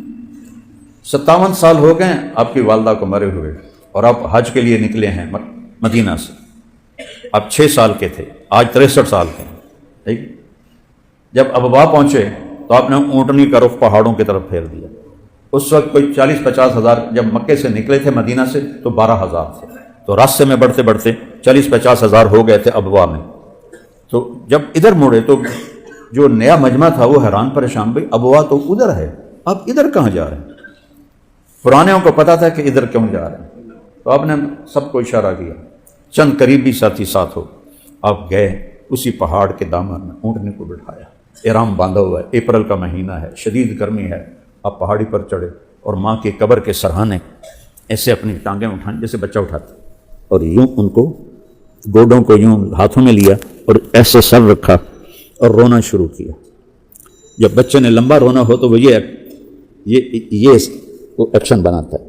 57 سال ہو گئے آپ کی والدہ کو مرے ہوئے، اور آپ حج کے لیے نکلے ہیں مدینہ سے۔ آپ 6 سال کے تھے، آج 63 سال کے ہیں، ٹھیک؟ جب ابوا پہنچے تو آپ نے اونٹنی کا رخ پہاڑوں کی طرف پھیر دیا۔ اس وقت کوئی 40-50 ہزار، جب مکے سے نکلے تھے مدینہ سے تو 12,000 تھے، تو راستے میں بڑھتے بڑھتے 40-50 ہزار ہو گئے تھے ابوا میں۔ تو جب ادھر مڑے تو جو نیا مجمع تھا وہ حیران پریشان، بھائی ابوا تو ادھر ہے، آپ ادھر کہاں جا رہے ہیں؟ پرانےوں کو پتا تھا کہ ادھر کیوں جا رہے ہیں، تو آپ نے سب کو اشارہ کیا، چند قریبی ساتھی ساتھ ہو، آپ گئے اسی پہاڑ کے دامن میں، اونٹنے کو بٹھایا، احرام باندھا ہوا ہے، اپریل کا مہینہ ہے، شدید گرمی ہے، آپ پہاڑی پر چڑھے اور ماں کی قبر کے سرہانے ایسے اپنی ٹانگیں اٹھائیں جیسے بچہ اٹھاتا، اور یوں ان کو گوڈوں کو یوں ہاتھوں میں لیا اور ایسے سر رکھا اور رونا شروع کیا۔ جب بچے نے لمبا رونا ہو تو وہ یہ ایکشن بناتا ہے۔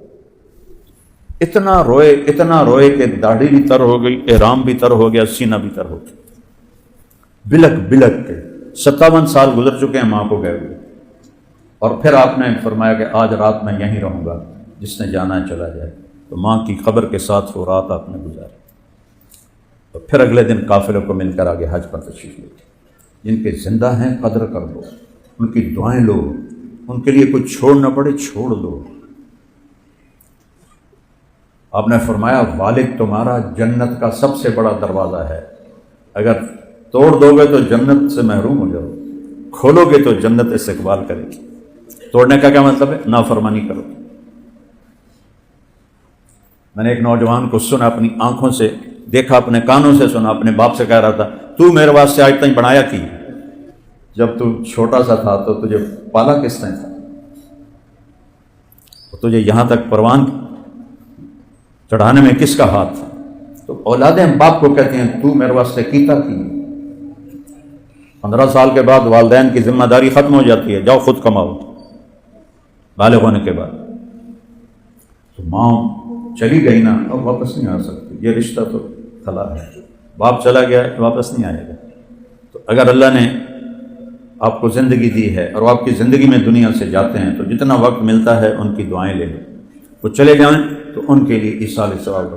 اتنا روئے کہ داڑھی بھی تر ہو گئی، احرام بھی تر ہو گیا، سینہ بھی تر ہو گیا، بلک بلک کے 57 سال گزر چکے ہیں ماں کو گئے ہوئے۔ اور پھر آپ نے فرمایا کہ آج رات میں یہیں رہوں گا، جس نے جانا ہے چلا جائے۔ تو ماں کی قبر کے ساتھ وہ رات آپ نے گزاری۔ تو پھر اگلے دن قافلوں کو مل کر آگے حج پر تشریف لے گئے۔ جن کے زندہ ہیں قدر کر لو، ان کی دعائیں لو، ان کے لیے کچھ چھوڑنا پڑے چھوڑ دو۔ آپ نے فرمایا والد تمہارا جنت کا سب سے بڑا دروازہ ہے، اگر توڑ دو گے تو جنت سے محروم ہو جاؤ، کھولو گے تو جنت استقبال کرے گی۔ توڑنے کا کیا مطلب ہے؟ نافرمانی کرو۔ میں نے ایک نوجوان کو سنا، اپنی آنکھوں سے دیکھا، اپنے کانوں سے سنا، اپنے باپ سے کہہ رہا تھا تو میرے واسطے آج تک بنایا کی؟ جب تو چھوٹا سا تھا تو تجھے پالا کس نے تھا؟ تجھے یہاں تک پروان چڑھانے میں کس کا ہاتھ تھا؟ تو اولادیں باپ کو کہتے ہیں تو میرے واسطے کیتا کی۔ 15 سال کے بعد والدین کی ذمہ داری ختم ہو جاتی ہے، جاؤ خود کماؤ، بالغ ہونے کے بعد۔ تو ماں چلی گئی نا، اب واپس نہیں آ سکتی، یہ رشتہ تو کھلا ہے، باپ چلا گیا واپس نہیں آئے گا۔ تو اگر اللہ نے آپ کو زندگی دی ہے اور آپ کی زندگی میں دنیا سے جاتے ہیں تو جتنا وقت ملتا ہے ان کی دعائیں لے لیں، وہ چلے جائیں تو ان کے لیے ایصال ثواب۔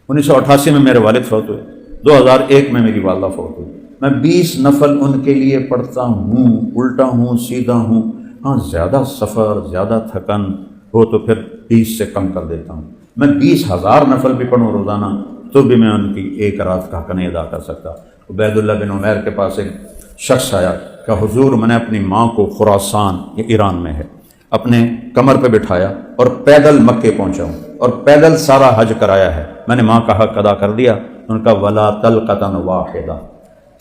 1988 میں میرے والد فوت ہوئے، 2001 میں میری والدہ فوت ہوئی، میں 20 نفل ان کے لیے پڑھتا ہوں، الٹا ہوں سیدھا ہوں، ہاں زیادہ سفر زیادہ تھکن ہو تو پھر 20 سے کم کر دیتا ہوں۔ میں 20,000 نفل بھی پڑھوں روزانہ تو بھی میں ان کی ایک رات کا حق نہیں ادا کر سکتا۔ عبید اللہ بن عمیر کے پاس ایک شخص آیا کہ حضور میں نے اپنی ماں کو خراسان، یہ ایران میں ہے، اپنے کمر پہ بٹھایا اور پیدل مکے پہنچا ہوں اور پیدل سارا حج کرایا ہے، میں نے ماں کا حق ادا کر دیا۔ ان کا ولا طلقۃ واحدہ،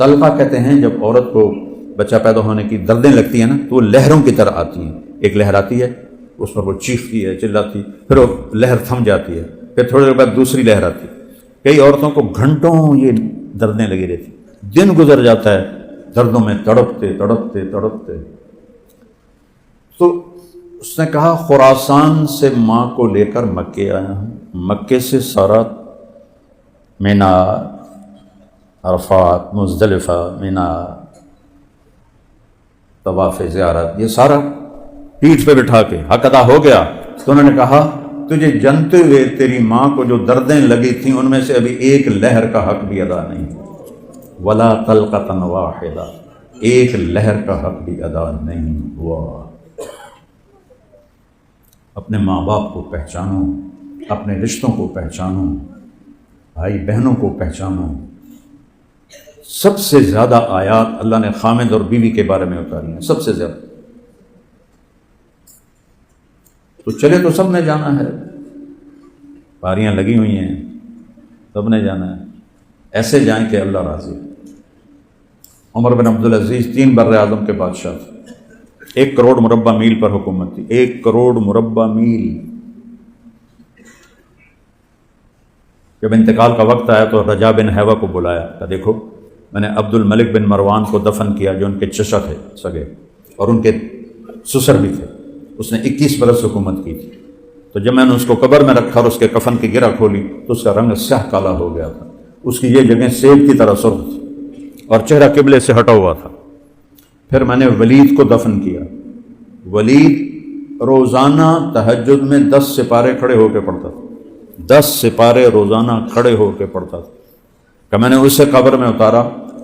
طلقہ کہتے ہیں جب عورت کو بچہ پیدا ہونے کی دردیں لگتی ہیں نا تو وہ لہروں کی طرح آتی ہیں، ایک لہر آتی ہے اس پر وہ چیختی ہے چلاتی، پھر وہ لہر تھم جاتی ہے، پھر تھوڑی دیر بعد دوسری لہر آتی ہے۔ کئی عورتوں کو گھنٹوں یہ دردیں لگی رہتی، دن گزر جاتا ہے دردوں میں تڑپتے تڑپتے تڑپتے۔ تو اس نے کہا خراسان سے ماں کو لے کر مکے آیا ہوں، مکے سے سارا مینا، عرفات، مزدلفہ، مینا، طواف زیارت، یہ سارا پیٹھ پہ بٹھا کے حق ادا ہو گیا۔ تو انہوں نے کہا تجھے جانتے ہوئے تیری ماں کو جو دردیں لگی تھیں ان میں سے ابھی ایک لہر کا حق بھی ادا نہیں ہوا، ولا طلقۃ واحدہ، ایک لہر کا حق بھی ادا نہیں ہوا۔ اپنے ماں باپ کو پہچانو، اپنے رشتوں کو پہچانو، بھائی بہنوں کو پہچانو۔ سب سے زیادہ آیات اللہ نے خامد اور بیوی کے بارے میں اتاری ہیں، سب سے زیادہ۔ تو چلے تو سب نے جانا ہے، باریاں لگی ہوئی ہیں، سب نے جانا ہے، ایسے جائیں کہ اللہ راضی۔ عمر بن عبدالعزیز 3 بر اعظم کے بادشاہ تھے، 1 کروڑ مربع میل پر حکومت تھی، 1 کروڑ مربع میل۔ جب انتقال کا وقت آیا تو رجا بن حیوہ کو بلایا کہ دیکھو میں نے عبد الملک بن مروان کو دفن کیا، جو ان کے چچا تھے سگے اور ان کے سسر بھی تھے، اس نے 21 برس حکومت کی تھی۔ تو جب میں نے اس کو قبر میں رکھا اور اس کے کفن کی گرہ کھولی تو اس کا رنگ سیاہ کالا ہو گیا تھا، اس کی یہ جگہ سیب کی طرح سرخ تھی اور چہرہ قبلے سے ہٹا ہوا تھا۔ پھر میں نے ولید کو دفن کیا۔ ولید روزانہ تہجد میں 10 سپارے کھڑے ہو کے پڑھتا تھا، 10 سپارے روزانہ کھڑے ہو کے پڑھتا تھا کہ میں نے اسے قبر میں اتارا،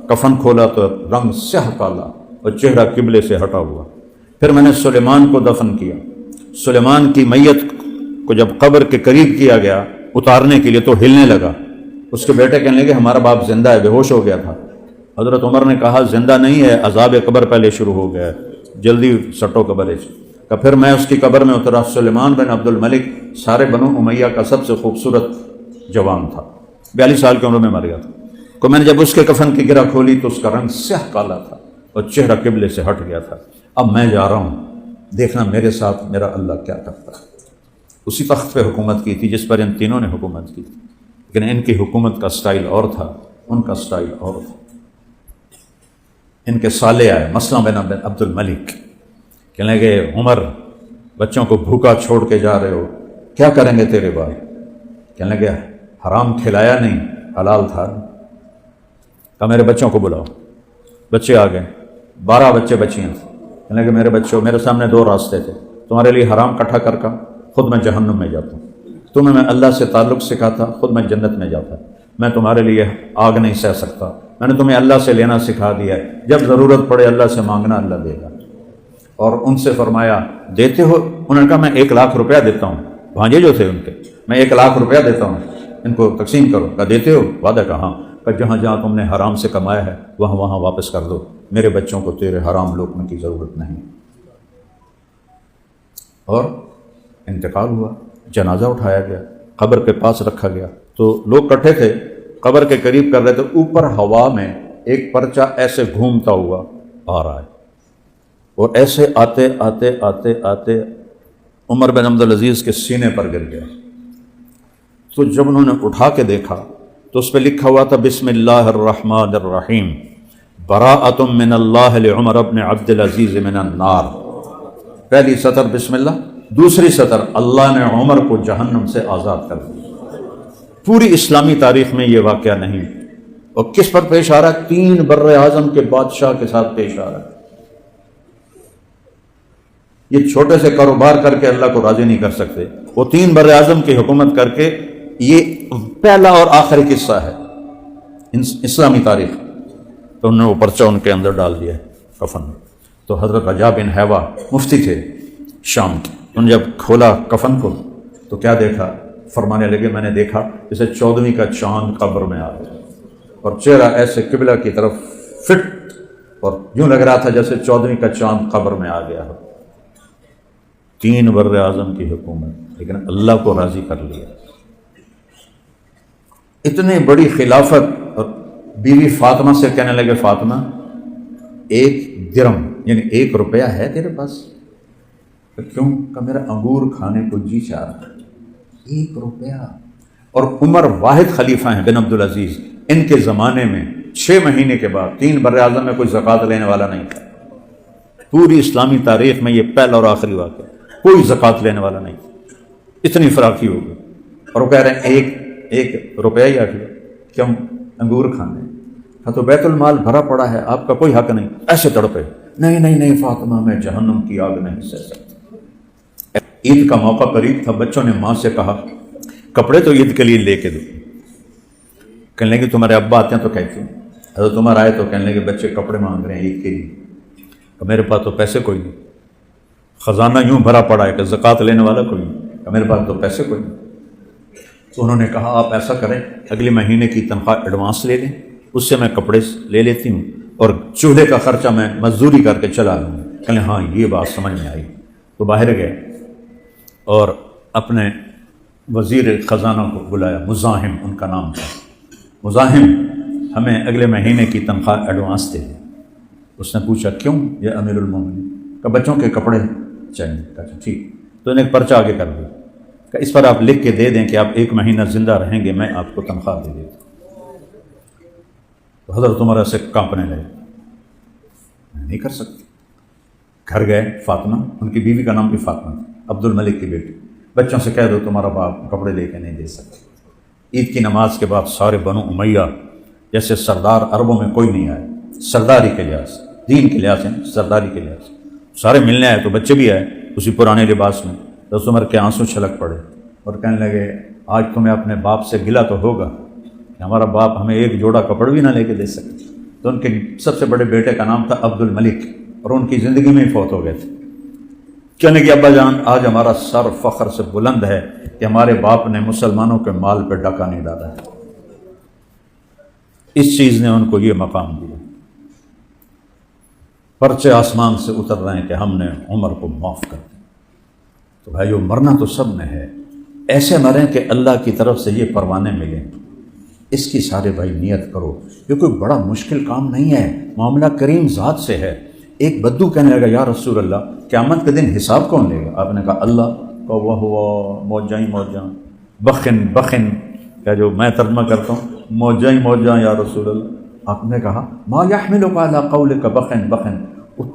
کفن کھولا تو رنگ سیاہ کالا اور چہرہ قبلے سے ہٹا ہوا۔ پھر میں نے سلیمان کو دفن کیا۔ سلیمان کی میت کو جب قبر کے قریب کیا گیا اتارنے کے لیے تو ہلنے لگا، اس کے بیٹے کہنے لگے ہمارا باپ زندہ ہے، بے ہوش ہو گیا تھا۔ حضرت عمر نے کہا زندہ نہیں ہے، عذاب قبر پہلے شروع ہو گیا ہے، جلدی سٹو قبر ہے۔ کہ پھر میں اس کی قبر میں اترا۔ سلیمان بن عبد الملک سارے بنو امیہ کا سب سے خوبصورت جوان تھا، 42 سال کی عمر میں مر گیا تھا۔ تو میں نے جب اس کے کفن کی گرہ کھولی تو اس کا رنگ سیاہ کالا تھا اور چہرہ قبلے سے ہٹ گیا تھا۔ اب میں جا رہا ہوں، دیکھنا میرے ساتھ میرا اللہ کیا کرتا ہے۔ اسی تخت پہ حکومت کی تھی جس پر ان تینوں نے حکومت کی تھی، لیکن ان کی حکومت کا سٹائل اور تھا، ان کا سٹائل اور تھا۔ ان کے سالے آئے، مسلمہ بن عبد الملک، کہنے لگے عمر بچوں کو بھوکا چھوڑ کے جا رہے ہو، کیا کریں گے تیرے بعد؟ کہنے لگے حرام کھلایا نہیں، حلال تھا۔ کہا میرے بچوں کو بلاؤ۔ بچے آ گئے، 12 بچے بچیاں تھے۔ کہنے لگے میرے بچوں، میرے سامنے 2 راستے تھے، تمہارے لیے حرام کٹھا کر کا، خود میں جہنم میں جاتا ہوں، تمہیں میں اللہ سے تعلق سکھاتا، خود میں جنت میں جاتا، میں تمہارے لیے آگ نہیں سہ سکتا، میں نے تمہیں اللہ سے لینا سکھا دیا ہے، جب ضرورت پڑے اللہ سے مانگنا، اللہ دے گا۔ اور ان سے فرمایا دیتے ہو؟ انہوں نے کہا میں 1 لاکھ روپیہ دیتا ہوں، بھانجے جو تھے ان کے، میں 1 لاکھ روپیہ دیتا ہوں، ان کو تقسیم کرو۔ کہا دیتے ہو؟ وعدہ کہا، کہ جہاں جہاں تم نے حرام سے کمایا ہے وہاں وہاں واپس کر دو، میرے بچوں کو تیرے حرام لقمے کی ضرورت نہیں۔ اور انتقال ہوا، جنازہ اٹھایا گیا، قبر کے پاس رکھا گیا، تو لوگ کٹھے تھے، قبر کے قریب کر رہے تھے، اوپر ہوا میں ایک پرچہ ایسے گھومتا ہوا آ رہا ہے، اور ایسے آتے آتے آتے آتے عمر بن عبدالعزیز کے سینے پر گر گیا۔ تو جب انہوں نے اٹھا کے دیکھا تو اس پہ لکھا ہوا تھا بسم اللہ الرحمن الرحیم براءۃ من اللہ لعمر بن عبدالعزیز من النار۔ پہلی سطر بسم اللہ، دوسری سطر اللہ نے عمر کو جہنم سے آزاد کر دیا۔ پوری اسلامی تاریخ میں یہ واقعہ نہیں، اور کس پر پیش آ رہا ہے؟ 3 بر اعظم کے بادشاہ کے ساتھ پیش آ رہا ہے۔ یہ چھوٹے سے کاروبار کر کے اللہ کو راضی نہیں کر سکتے، وہ 3 بر اعظم کی حکومت کر کے، یہ پہلا اور آخری قصہ ہے اسلامی تاریخ۔ تو انہوں نے وہ پرچہ ان کے اندر ڈال دیا کفن میں۔ تو حضرت رجا بن حیوہ مفتی تھے شام کے، انہوں نے جب کھولا کفن کو تو کیا دیکھا؟ فرمانے لگے میں نے دیکھا جیسے 14ویں کا چاند قبر میں آ گیا، اور چہرہ ایسے قبلہ کی طرف فٹ، اور یوں لگ رہا تھا جیسے 14ویں کا چاند قبر میں آ گیا ہو۔ 3 بر اعظم کی حکومت، لیکن اللہ کو راضی کر لیا۔ اتنی بڑی خلافت، اور بیوی فاطمہ سے کہنے لگے فاطمہ 1 درم یعنی 1 روپیہ ہے تیرے پاس؟ کیوں؟ کہ میرا انگور کھانے کو جی چاہ رہا ہے، 1 روپیہ۔ اور عمر واحد خلیفہ ہیں بن عبدالعزیز، ان کے زمانے میں 6 مہینے کے بعد 3 بر اعظم میں کوئی زکوٰۃ لینے والا نہیں تھا۔ پوری اسلامی تاریخ میں یہ پہلا اور آخری واقعہ، کوئی زکوٰۃ لینے والا نہیں تھا۔ اتنی فراخی ہو گئی، اور وہ کہہ رہے ہیں 1 روپیہ ہی آخر، کیوں؟ انگور کھانے۔ تو بیت المال بھرا پڑا ہے، آپ کا کوئی حق نہیں۔ ایسے تڑپے، نہیں نہیں نہیں فاطمہ میں جہنم کی آگ نہیں سہ سکتا۔ عید کا موقع قریب تھا، بچوں نے ماں سے کہا کپڑے تو عید کے لیے لے کے دو۔ کہنے لگے تمہارے ابا آتے ہیں تو کہتے ہیں، حضرت عمر آئے تو کہنے لگے بچے کپڑے مانگ رہے ہیں عید کے لیے، میرے پاس تو پیسے کوئی نہیں۔ خزانہ یوں بھرا پڑا ہے کہ زکوٰۃ لینے والا کوئی نہیں، کہ میرے پاس تو پیسے کوئی نہیں۔ تو انہوں نے کہا آپ ایسا کریں، اگلے مہینے کی تنخواہ ایڈوانس لے لیں، اس سے میں کپڑے لے لیتی ہوں اور چولہے کا خرچہ میں مزدوری کر کے چلا لوں گی۔ کہنے ہاں یہ بات سمجھ میں آئی۔ تو باہر گئے اور اپنے وزیر خزانہ کو بلایا، مزاحم ان کا نام تھا۔ مزاحم ہمیں اگلے مہینے کی تنخواہ ایڈوانس دے دیں۔ اس نے پوچھا کیوں یہ امیر المومنین؟ کہ بچوں کے کپڑے چاہیے۔ کہا ٹھیک۔ تو انہیں ایک پرچہ آگے کر دیا کہ اس پر آپ لکھ کے دے دیں کہ آپ 1 مہینہ زندہ رہیں گے، میں آپ کو تنخواہ دے دیتا ہوں۔ تو حضرت عمر سے کانپنے لگے، میں نہیں کر سکتی۔ گھر گئے، فاطمہ ان کی بیوی کا نام بھی فاطمہ تھا، عبد الملک کی بیٹی، بچوں سے کہہ دو تمہارا باپ کپڑے لے کے نہیں دے سکتے۔ عید کی نماز کے بعد سارے بنو امیہ جیسے سردار عربوں میں کوئی نہیں آئے، سرداری کے لحاظ سے، دین کے لحاظ سے، سرداری کے لحاظ سے سارے ملنے آئے۔ تو بچے بھی آئے اسی پرانے لباس میں۔ تو عمر کے آنسو چھلک پڑے اور کہنے لگے آج تمہیں اپنے باپ سے گلہ تو ہوگا کہ ہمارا باپ ہمیں ایک جوڑا کپڑ بھی نہ لے کے دے سکتے۔ تو ان کے سب سے بڑے بیٹے کا نام تھا عبد الملک اور ان کی زندگی میں ہی فوت ہو گئے تھے۔ کہنے کہ ابا جان آج ہمارا سر فخر سے بلند ہے کہ ہمارے باپ نے مسلمانوں کے مال پہ ڈاکہ نہیں ڈالا ہے۔ اس چیز نے ان کو یہ مقام دیا۔ پرچے آسمان سے اتر رہے ہیں کہ ہم نے عمر کو معاف کر دیا۔ تو بھائیو مرنا تو سب نے ہے، ایسے مریں کہ اللہ کی طرف سے یہ پروانے ملیں۔ اس کی سارے بھائی نیت کرو، یہ کوئی بڑا مشکل کام نہیں ہے، معاملہ کریم ذات سے ہے۔ ایک بدو کہنے لگا یا رسول اللہ قیامت کے دن حساب کون لے گا؟ آپ نے کہا اللہ کا وہ ہوا موجاں ہی موجاں، بخن بخن کیا جو میں ترجمہ کرتا ہوں موجاں ہی موجاں یا رسول اللہ۔ آپ نے کہا ما یحملک علی قولک بخن بخن،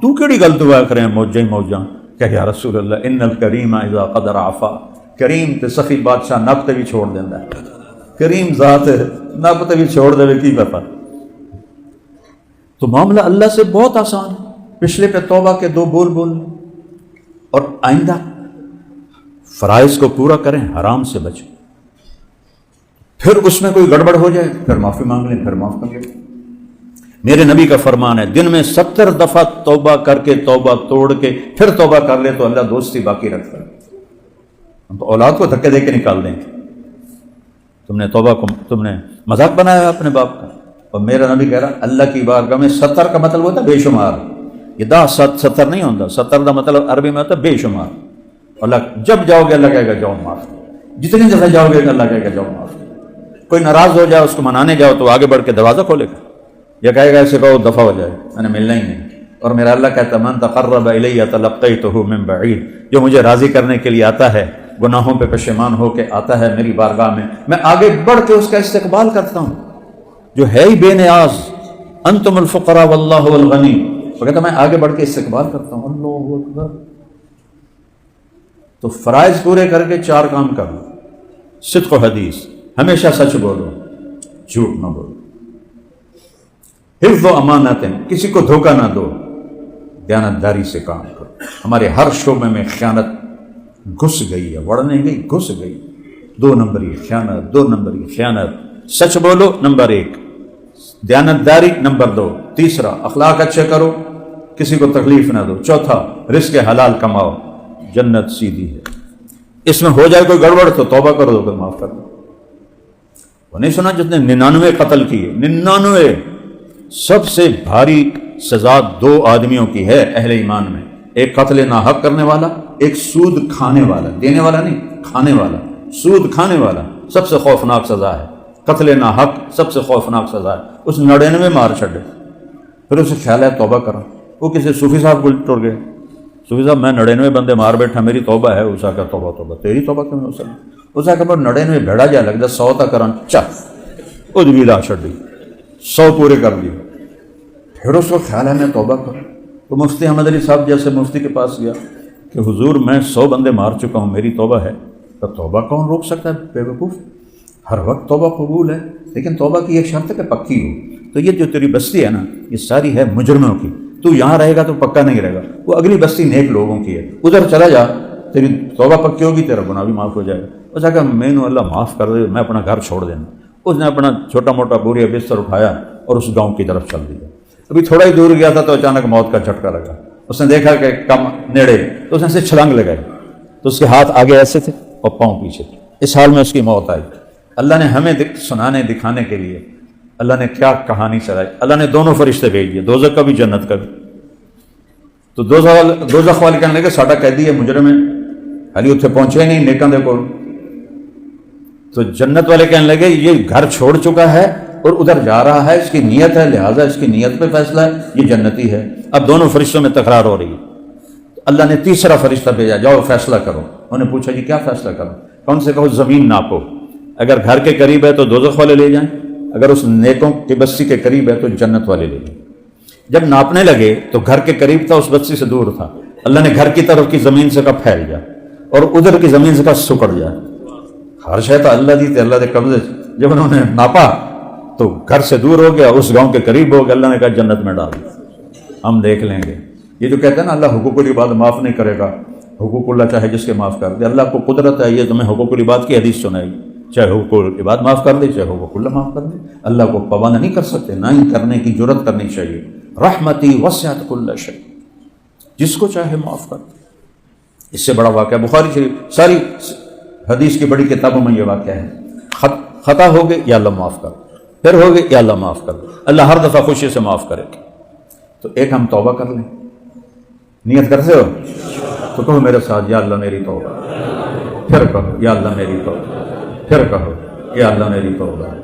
تو کیڑی گل دعا کریں موجاں ہی موجاں؟ کہ یا رسول اللہ ان الکریم اذا قدر عفا، کریم تے سخی بادشاہ نب تے بھی چھوڑ دیندہ ہے، کریم ذات نب تے بھی چھوڑ دے کی پتہ۔ تو معاملہ اللہ سے بہت آسان ہے۔ پچھلے پہ توبہ کے 2 بول بول اور آئندہ فرائض کو پورا کریں، حرام سے بچیں۔ پھر اس میں کوئی گڑبڑ ہو جائے پھر معافی مانگ لیں، پھر معاف کر لیں۔ میرے نبی کا فرمان ہے دن میں 70 دفعہ توبہ کر کے توبہ توڑ کے پھر توبہ کر لے تو اللہ دوستی باقی رکھتا ہے۔ ہم تو اولاد کو دھکے دے کے نکال دیں گے، تم نے توبہ کو تم نے مذاق بنایا ہے اپنے باپ کا۔ اور میرا نبی کہہ رہا اللہ کی بارگاہ میں 70 کا مطلب ہوتا ہے بے شمار، یہ 70 نہیں ہوتا، 70 کا مطلب عربی میں ہوتا ہے بے شمار۔ اللہ جب جاؤ گے اللہ کہے گا جاؤ معاف، جتنی دفعہ جاؤ گے اللہ کہے گا جاؤ معاف۔ کوئی ناراض ہو جائے اس کو منانے جاؤ تو آگے بڑھ کے دروازہ کھولے گا، یا کہے گا ایسے کہو دفع ہو جائے میں نے ملنا ہی نہیں۔ اور میرا اللہ کہتا ہے من تقرب الی تلقیتہ من بعید، جو مجھے راضی کرنے کے لیے آتا ہے، گناہوں پہ پشیمان ہو کے آتا ہے میری بارگاہ میں آگے بڑھ کے اس کا استقبال کرتا ہوں۔ جو ہے ہی بے نیاز، انتم الفقراء واللہ الغنی، وہ کہتا میں آگے بڑھ کے استقبال کرتا ہوں۔ اللہ اکبر۔ تو فرائض پورے کر کے 4 کام کرو، صدق و حدیث، ہمیشہ سچ بولو، جھوٹ نہ بولو، حفظ و امانت، کسی کو دھوکہ نہ دو، دیانتداری سے کام کرو۔ ہمارے ہر شعبے میں خیانت گھس گئی ہے، وڑ نہیں گئی، گھس گئی۔ 2 نمبری خیانت، 2 نمبری خیانت۔ سچ بولو نمبر 1، دیانتداری نمبر 2، تیسرا اخلاق اچھے کرو، کسی کو تکلیف نہ دو، چوتھا رزق حلال کماؤ، جنت سیدھی ہے۔ اس میں ہو جائے کوئی گڑبڑ تو توبہ کرو تو پھر معاف کر دو۔ وہ نہیں سنا جس نے 99 قتل کیے، 99۔ سب سے بھاری سزا 2 آدمیوں کی ہے اہل ایمان میں، ایک قتل ناحق کرنے والا، ایک سود کھانے والا، دینے والا نہیں کھانے والا، سود کھانے والا سب سے خوفناک سزا ہے۔ قتل ناحق سب سے خوفناک سزا ہے۔ اس 99 مار چھڑے، پھر اسے خیال ہے توبہ کرا۔ وہ کسی صوفی صاحب کو ٹر گئے، صوفی صاحب میں 99 بندے مار بیٹھا، میری توبہ ہے۔ اسا کہ توبہ توبہ تیری توبہ کیوں ہو سکتی؟ اسا کہ 99 بھیڑا جا لگتا 100 تک کرن چل وہ بھی لا چھڑی، 100 پورے کر لیے۔ پھر اس کو خیال ہے میں توبہ کروں، تو مفتی احمد علی صاحب جیسے مفتی کے پاس گیا کہ حضور میں 100 بندے مار چکا ہوں، میری توبہ ہے۔ تو توبہ کون روک سکتا ہے بے وقوف؟ ہر وقت توبہ قبول ہے، لیکن توبہ کی ایک شرط ہے کہ پکی ہو۔ تو یہ جو تیری بستی ہے نا، یہ ساری ہے مجرموں کی، تو یہاں رہے گا تو پکا نہیں رہے گا، وہ اگلی بستی نیک لوگوں کی ہے، ادھر چلا جا، تیری توبہ پکی ہوگی، تیرا گناہ بھی معاف ہو جائے گا۔ اس نے کہا میں نے اللہ معاف کر دے، میں اپنا گھر چھوڑ دینا۔ اس نے اپنا چھوٹا موٹا بوریا بستر اٹھایا اور اس گاؤں کی طرف چل دیا۔ ابھی تھوڑا ہی دور گیا تھا تو اچانک موت کا جھٹکا لگا، اس نے دیکھا کہ کم نیڑے، تو اس نے سے چھلانگ لگائی، تو اس کے ہاتھ آگے ایسے تھے اور پاؤں پیچھے تھے، اس حال میں اس کی موت آئی۔ اللہ نے ہمیں سنانے دکھانے کے لیے اللہ نے کیا کہانی چلائی، اللہ نے دونوں فرشتے بھیج دیے، دوزخ کا بھی جنت کا بھی۔ تو دوزخ والے کہنے لگے ساڈا قیدی ہے، مجرم ہے، حالی اتنے پہنچے نہیں نیکاں دے کول۔ تو جنت والے کہنے لگے یہ گھر چھوڑ چکا ہے اور ادھر جا رہا ہے، اس کی نیت ہے، لہٰذا اس کی نیت پہ فیصلہ ہے، یہ جنتی ہے۔ اب دونوں فرشتوں میں تکرار ہو رہی ہے، تو اللہ نے تیسرا فرشتہ بھیجا، جاؤ فیصلہ کرو۔ انہوں نے پوچھا جی کیا فیصلہ کرو؟ کون سے کہو زمین ناپو، اگر گھر کے قریب ہے تو دوزخ والے لے جائیں، اگر اس نیکوں کی بستی کے قریب ہے تو جنت والے لے جائیں۔ جب ناپنے لگے تو گھر کے قریب تھا، اس بستی سے دور تھا، اللہ نے گھر کی طرف کی زمین سے کہا پھیل جا، اور ادھر کی زمین سے کہا سکڑ جا۔ ہر شے تو اللہ دی تے اللہ دے قبضے۔ جب انہوں نے ناپا تو گھر سے دور ہو گیا، اس گاؤں کے قریب ہو گیا، اللہ نے کہا جنت میں ڈال، ہم دیکھ لیں گے۔ یہ جو کہتے ہیں نا اللہ حقوق العباد معاف نہیں کرے گا، حقوق اللہ چاہے جس کے معاف کر دے، اللہ کو قدرت ہے، یہ تمہیں حقوق العباد کی حدیث سنائی، چاہے حقوق العباد معاف کر دے چاہے حقوق اللہ معاف کر دے۔ اللہ کو پابند نہیں کر سکتے، نہ ہی کرنے کی جرت کرنی چاہیے۔ رحمتی وسعت کل شیء، جس کو چاہے معاف کر دے۔ اس سے بڑا واقعہ بخاری شریف ساری حدیث کی بڑی کتابوں میں یہ واقعہ ہے، خطا ہو گئے یا اللہ معاف کر، پھر ہو گئے یا اللہ معاف کر، اللہ ہر دفعہ خوشی سے معاف کرے گا۔ تو ایک ہم توبہ کر لیں، نیت کرتے ہو تو کہو میرے ساتھ یا اللہ میری توبہ، پھر کہو یا اللہ میری توبہ، پھر کہو یا اللہ میری توبہ۔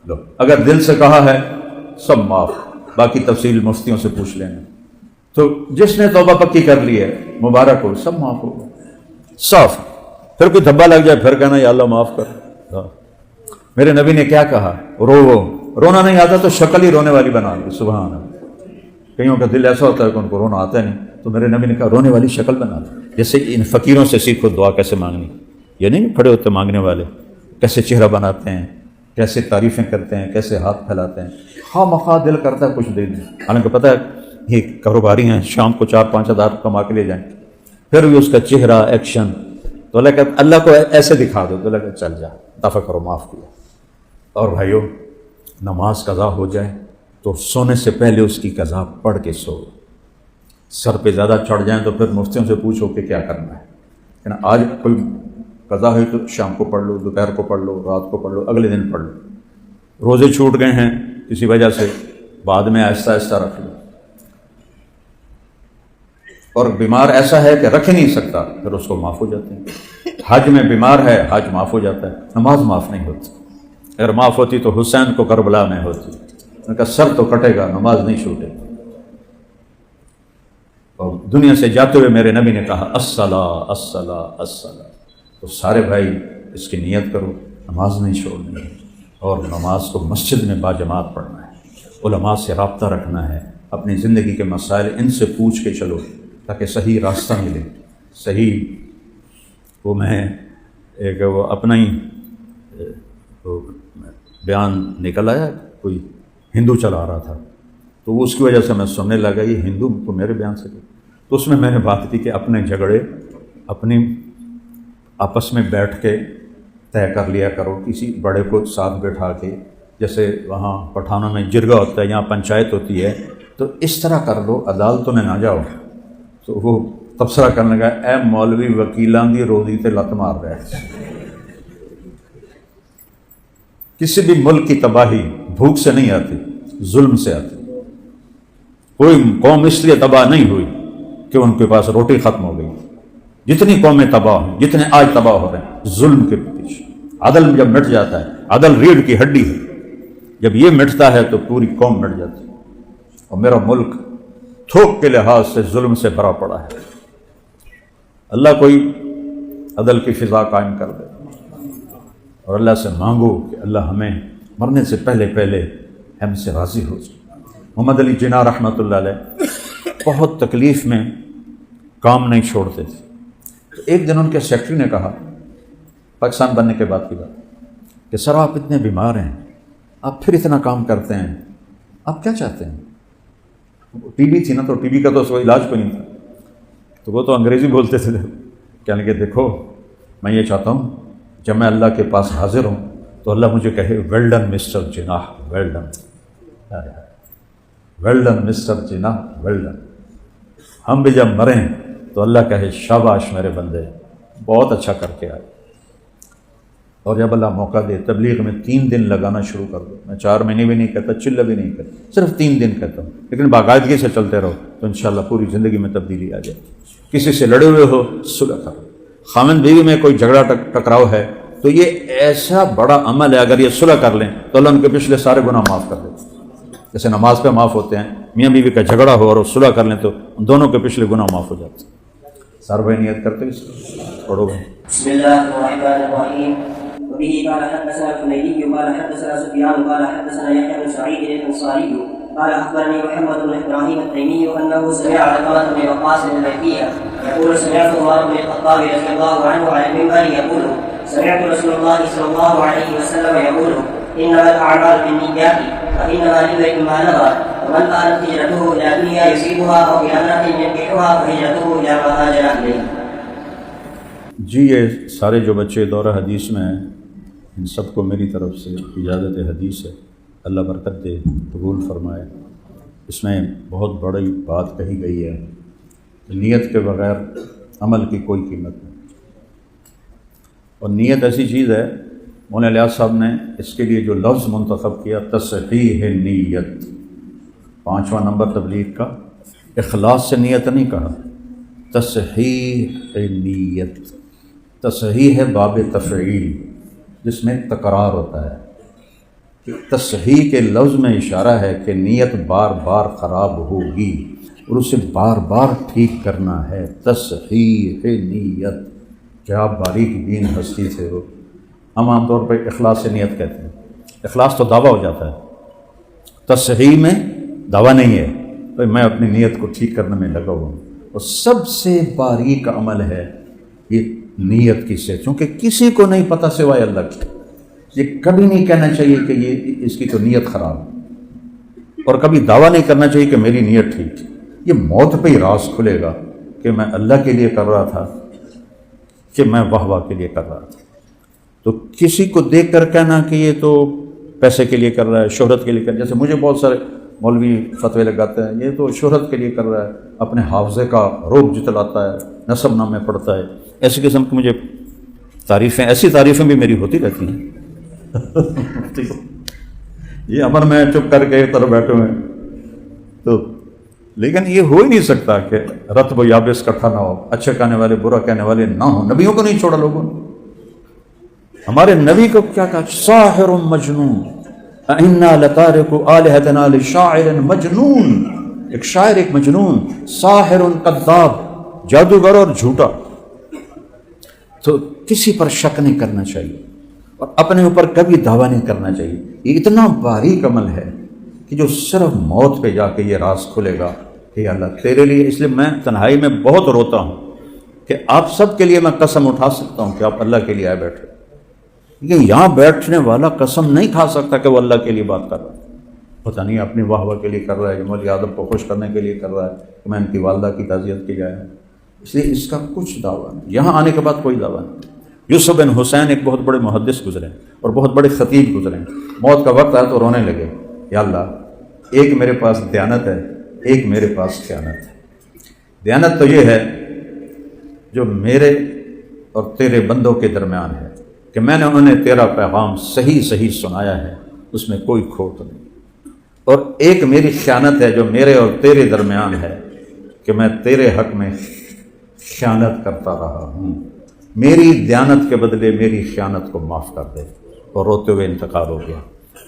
لو اگر دل سے کہا ہے سب معاف، باقی تفصیل مفتیوں سے پوچھ لینا۔ تو جس نے توبہ پکی کر لی ہے مبارک ہو، سب معاف ہو صاف۔ پھر کوئی دھبا لگ جائے پھر کہنا یا اللہ معاف کر۔ میرے نبی نے کیا کہا؟ رونا نہیں آتا تو شکل ہی رونے والی بنا لی، سبحان اللہ۔ کئیوں کا دل ایسا ہوتا ہے کہ ان کو رونا آتا ہے نہیں، تو میرے نبی نے کہا رونے والی شکل بنا لی۔ جیسے ان فقیروں سے سیکھو دعا کیسے مانگنی، یہ نہیں کھڑے ہوتے مانگنے والے، کیسے چہرہ بناتے ہیں، کیسے تعریفیں کرتے ہیں، کیسے ہاتھ پھیلاتے ہیں، خواہ مخواہ دل کرتا ہے کچھ دے دیں، حالانکہ پتہ ہے یہ کاروباری ہیں، شام کو 4-5 ہزار کما کے لے جائیں، پھر بھی اس کا چہرہ ایکشن، تو اللہ کو ایسے دکھا دو تو اللہ کہ چل جا دفع کرو معاف کیا۔ اور بھائیو نماز قضا ہو جائے تو سونے سے پہلے اس کی قضا پڑھ کے سو، سر پہ زیادہ چڑھ جائیں تو پھر مفتیوں سے پوچھو کہ کیا کرنا ہے۔ آج کوئی قضا ہوئی تو شام کو پڑھ لو، دوپہر کو پڑھ لو، رات کو پڑھ لو، اگلے دن پڑھ لو۔ روزے چھوٹ گئے ہیں کسی وجہ سے، بعد میں آہستہ آہستہ رکھ لو۔ اور بیمار ایسا ہے کہ رکھ ہی نہیں سکتا، پھر اس کو معاف ہو جاتے ہیں۔ حج میں بیمار ہے، حج معاف ہو جاتا ہے، نماز معاف نہیں ہوتی۔ اگر معاف ہوتی تو حسین کو کربلا میں ہوتی، ان کا سر تو کٹے گا، نماز نہیں چھوٹے۔ اور دنیا سے جاتے ہوئے میرے نبی نے کہا الصلاۃ الصلاۃ الصلاۃ، تو سارے بھائی اس کی نیت کرو، نماز نہیں چھوڑنی ہے، اور نماز کو مسجد میں باجماعت پڑھنا ہے، علماء سے رابطہ رکھنا ہے، اپنی زندگی کے مسائل ان سے پوچھ کے چلو تاکہ صحیح راستہ ملے، صحیح۔ وہ میں ایک وہ اپنا ہی بیان نکل آیا، کوئی ہندو چلا رہا تھا، تو اس کی وجہ سے میں سننے لگا یہ ہندو تو میرے بیان سے، تو اس میں نے بات کی کہ اپنے جھگڑے اپنی آپس میں بیٹھ کے طے کر لیا کرو، کسی بڑے کو ساتھ بٹھا کے، جیسے وہاں پٹھانوں میں جرگا ہوتا ہے، یہاں پنچایت ہوتی ہے، تو اس طرح کر لو، عدالتوں میں نہ جاؤ۔ تو وہ تبصرہ کرنے لگا اے مولوی وکیلاں دی روزی تے لت مار رہا ہے۔ کسی بھی ملک کی تباہی بھوک سے نہیں آتی، ظلم سے آتی۔ کوئی قوم اس لیے تباہ نہیں ہوئی کہ ان کے پاس روٹی ختم ہو گئی۔ جتنی قومیں تباہ ہیں، جتنے آج تباہ ہو رہے ہیں، ظلم کے پیچھے۔ عدل جب مٹ جاتا ہے، عدل ریڑھ کی ہڈی ہے، جب یہ مٹتا ہے تو پوری قوم مٹ جاتی ہے۔ اور میرا ملک تھوک کے لحاظ سے ظلم سے بھرا پڑا ہے۔ اللہ کوئی عدل کی فضا قائم کر دے، اور اللہ سے مانگو کہ اللہ ہمیں مرنے سے پہلے پہلے ہم سے راضی ہو جائے۔ محمد علی جناح رحمۃ اللہ علیہ بہت تکلیف میں کام نہیں چھوڑتے تھے، تو ایک دن ان کے سیکرٹری نے کہا، پاکستان بننے کے بعد کی بات، کہ سر آپ اتنے بیمار ہیں، آپ پھر اتنا کام کرتے ہیں، آپ کیا چاہتے ہیں؟ ٹی بی تھی نا، تو ٹی بی کا تو کوئی علاج کو نہیں تھا، تو وہ تو انگریزی بولتے تھے، کہنے کہ دیکھو میں یہ چاہتا ہوں جب میں اللہ کے پاس حاضر ہوں تو اللہ مجھے کہے well done mister Jinnah, well done, well done mister Jinnah, well done. ہم بھی جب مریں تو اللہ کہے شاباش میرے بندے، بہت اچھا کر کے آئے۔ اور جب اللہ موقع دے تبلیغ میں 3 دن لگانا شروع کر دو، میں 4 مہینے بھی نہیں کہتا، چلہ بھی نہیں کہتا، صرف 3 دن کہتا ہوں، لیکن باقاعدگی سے چلتے رہو تو انشاءاللہ پوری زندگی میں تبدیلی آ جائے۔ کسی سے لڑے ہوئے ہو صلح کرو، خامن بیوی میں کوئی جھگڑا ٹکراؤ ہے تو یہ ایسا بڑا عمل ہے، اگر یہ صلح کر لیں تو اللہ ان کے پچھلے سارے گناہ معاف کر دیتے ہیں، جیسے نماز پہ معاف ہوتے ہیں۔ میاں بیوی کا جھگڑا ہو اور وہ صلح کر لیں تو ان دونوں کے پچھلے گناہ معاف ہو جاتے ہیں۔ سار بھائی نیت کرتے پڑھو گے۔ بسم اللہ الرحمن الرحیم۔ وبه قال حدثنا الحميدي قال حدثنا سفيان قال حدثنا يحيى بن سعيد الانصاري قال اخبرني محمد بن ابراهيم التيمي انه سمع علقمة بن وقاص الليثي يقول سمعت عمر بن الخطاب رضي الله عنه على المنبر يقول سمعت رسول الله صلى الله عليه وسلم يقول انما الاعمال بالنيات وانما لامرئ ما نوى ومن كانت هجرته الى دنيا يصيبها او الى امرأة ينكحها فهجرته الى ما هاجر اليه۔ جی یہ سارے جو بچے دورہ حدیث میں ہیں ان سب کو میری طرف سے اجازت حدیث ہے، اللہ برکت دے، قبول فرمائے۔ اس میں بہت بڑی بات کہی گئی ہے کہ نیت کے بغیر عمل کی کوئی قیمت نہیں، اور نیت ایسی چیز ہے، مولانا الیاس صاحب نے اس کے لیے جو لفظ منتخب کیا تصحیح نیت، 5واں نمبر تبلیغ کا، اخلاص سے نیت نہیں کہا، تصحیح نیت۔ تصحیح ہے باب تفعیل جس میں تکرار ہوتا ہے، تصحیح کے لفظ میں اشارہ ہے کہ نیت بار بار خراب ہوگی اور اسے بار بار ٹھیک کرنا ہے۔ تصحیح نیت، کیا آپ باریک بین ہستی سے ہو۔ ہم عام طور پہ اخلاص سے نیت کہتے ہیں، اخلاص تو دعویٰ ہو جاتا ہے، تصحیح میں دعویٰ نہیں ہے، تو میں اپنی نیت کو ٹھیک کرنے میں لگا ہوں۔ اور سب سے باریک عمل ہے یہ نیت کی سے، چونکہ کسی کو نہیں پتہ سوائے اللہ کی۔ یہ کبھی نہیں کہنا چاہیے کہ یہ اس کی تو نیت خراب ہے، اور کبھی دعویٰ نہیں کرنا چاہیے کہ میری نیت ٹھیک ہے۔ یہ موت پہ ہی راز کھلے گا کہ میں اللہ کے لیے کر رہا تھا کہ میں واہ واہ کے لیے کر رہا تھا۔ تو کسی کو دیکھ کر کہنا کہ یہ تو پیسے کے لیے کر رہا ہے، شہرت کے لیے کر رہا ہے، جیسے مجھے بہت سارے مولوی فتوے لگاتے ہیں یہ تو شہرت کے لیے کر رہا ہے، اپنے حافظے کا روب جتلاتا ہے، نسب نامے پڑھتا ہے، ایسی قسم کی مجھے تعریفیں، ایسی تعریفیں بھی میری ہوتی رہتی ہیں۔ یہ امر میں چپ کر کے ایک طرف بیٹھے ہوئے تو، لیکن یہ ہو ہی نہیں سکتا کہ رتب و یابس اکٹھا نہ ہو، اچھے کہنے والے برا کہنے والے نہ ہوں۔ نبیوں کو نہیں چھوڑا لوگوں نے، ہمارے نبی کو کیا کہا؟ ساحر مجنون، اِنَّا لَتَارِكُ آلِهَتَنَا لِشَاعِرٍ مجنون، ایک شاعر، ایک مجنون، ساحر کذاب، جادوگر اور جھوٹا۔ تو کسی پر شک نہیں کرنا چاہیے اور اپنے اوپر کبھی دعویٰ نہیں کرنا چاہیے۔ یہ اتنا باریک عمل ہے کہ جو صرف موت پہ جا کے یہ راز کھلے گا کہ اللہ تیرے لیے۔ اس لیے میں تنہائی میں بہت روتا ہوں کہ آپ سب کے لیے میں قسم اٹھا سکتا ہوں کہ آپ اللہ کے لیے آئے بیٹھے، لیکن یہاں بیٹھنے والا قسم نہیں کھا سکتا کہ وہ اللہ کے لیے بات کر رہا ہے۔ پتہ نہیں اپنی واہ واہ کے لیے کر رہا ہے، مولوی آدم کو خوش کرنے کے لیے کر رہا ہے کہ میں ان کی والدہ کی تعزیت کی جائے، اس لیے اس کا کچھ دعویٰ نہیں۔ یہاں آنے کے بعد کوئی دعویٰ نہیں۔ یوسف بن حسین ایک بہت بڑے محدث گزرے اور بہت بڑے خطیب گزرے، موت کا وقت آیا تو رونے لگے، یا اللہ ایک میرے پاس دیانت ہے، ایک میرے پاس خیانت ہے۔ دیانت تو یہ ہے جو میرے اور تیرے بندوں کے درمیان ہے کہ میں نے انہیں تیرا پیغام صحیح صحیح سنایا ہے، اس میں کوئی کھوٹ نہیں، اور ایک میری خیانت ہے جو میرے اور تیرے درمیان ہے کہ میں تیرے حق میں خیانت کرتا رہا ہوں، میری دیانت کے بدلے میری خیانت کو معاف کر دے۔ اور روتے ہوئے انتقال ہو گیا۔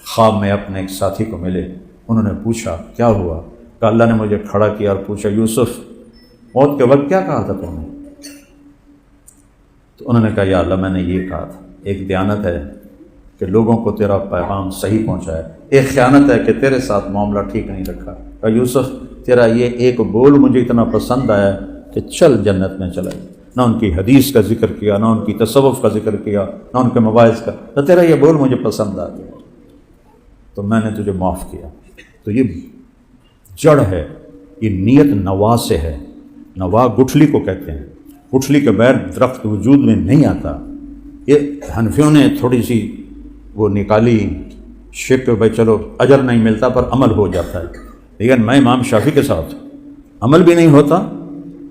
خواب میں اپنے ایک ساتھی کو ملے، انہوں نے پوچھا کیا ہوا؟ کہ اللہ نے مجھے کھڑا کیا اور پوچھا یوسف موت کے وقت کیا کہا تھا تم نے؟ تو انہوں نے کہا یا اللہ میں نے یہ کہا تھا، ایک دیانت ہے کہ لوگوں کو تیرا پیغام صحیح پہنچائے، ایک خیانت ہے کہ تیرے ساتھ معاملہ ٹھیک نہیں رکھا۔ کہا یوسف تیرا یہ ایک بول مجھے اتنا پسند آیا کہ چل جنت میں چلا۔ نہ ان کی حدیث کا ذکر کیا، نہ ان کی تصوف کا ذکر کیا، نہ ان کے مواعظ کا، تو تیرا یہ بول مجھے پسند آ گیا تو میں نے تجھے معاف کیا۔ تو یہ جڑ ہے، یہ نیت نوا سے ہے۔ نوا گٹھلی کو کہتے ہیں، گٹھلی کے بغیر درخت وجود میں نہیں آتا۔ یہ حنفیوں نے تھوڑی سی وہ نکالی شک کہ بھائی چلو اجر نہیں ملتا پر عمل ہو جاتا ہے، لیکن میں امام شافعی کے ساتھ عمل بھی نہیں ہوتا،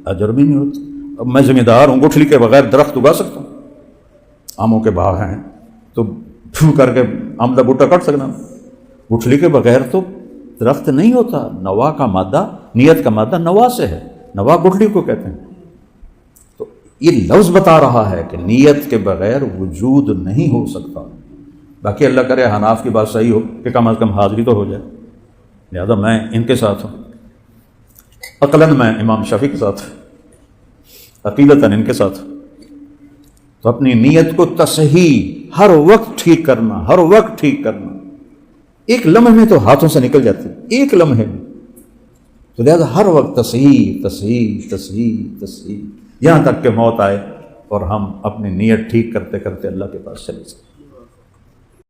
اجر بھی نہیں ہوتا۔ اب میں ذمہ دار ہوں، گٹھلی کے بغیر درخت اگا سکتا ہوں؟ آموں کے باغ ہیں تو پھو کر کے آم کا بوٹا کٹ سکنا، گٹھلی کے بغیر تو درخت نہیں ہوتا۔ نوا کا مادہ، نیت کا مادہ نوا سے ہے، نوا گٹھلی کو کہتے ہیں۔ تو یہ لفظ بتا رہا ہے کہ نیت کے بغیر وجود نہیں ہو سکتا۔ باقی اللہ کرے حناف کی بات صحیح ہو کہ کم از کم حاضری تو ہو جائے، لہذا میں ان کے ساتھ ہوں، عقلاً میں امام شافعی کے ساتھ، عقیدتاً ان کے ساتھ۔ تو اپنی نیت کو تصحیح ہر وقت ٹھیک کرنا، ہر وقت ٹھیک کرنا۔ ایک لمحے میں تو ہاتھوں سے نکل جاتی، ایک لمحے میں، تو لہذا ہر وقت تصحیح تصحیح تصحیح تصحیح، یہاں تک کہ موت آئے اور ہم اپنی نیت ٹھیک کرتے کرتے اللہ کے پاس چلے جائیں۔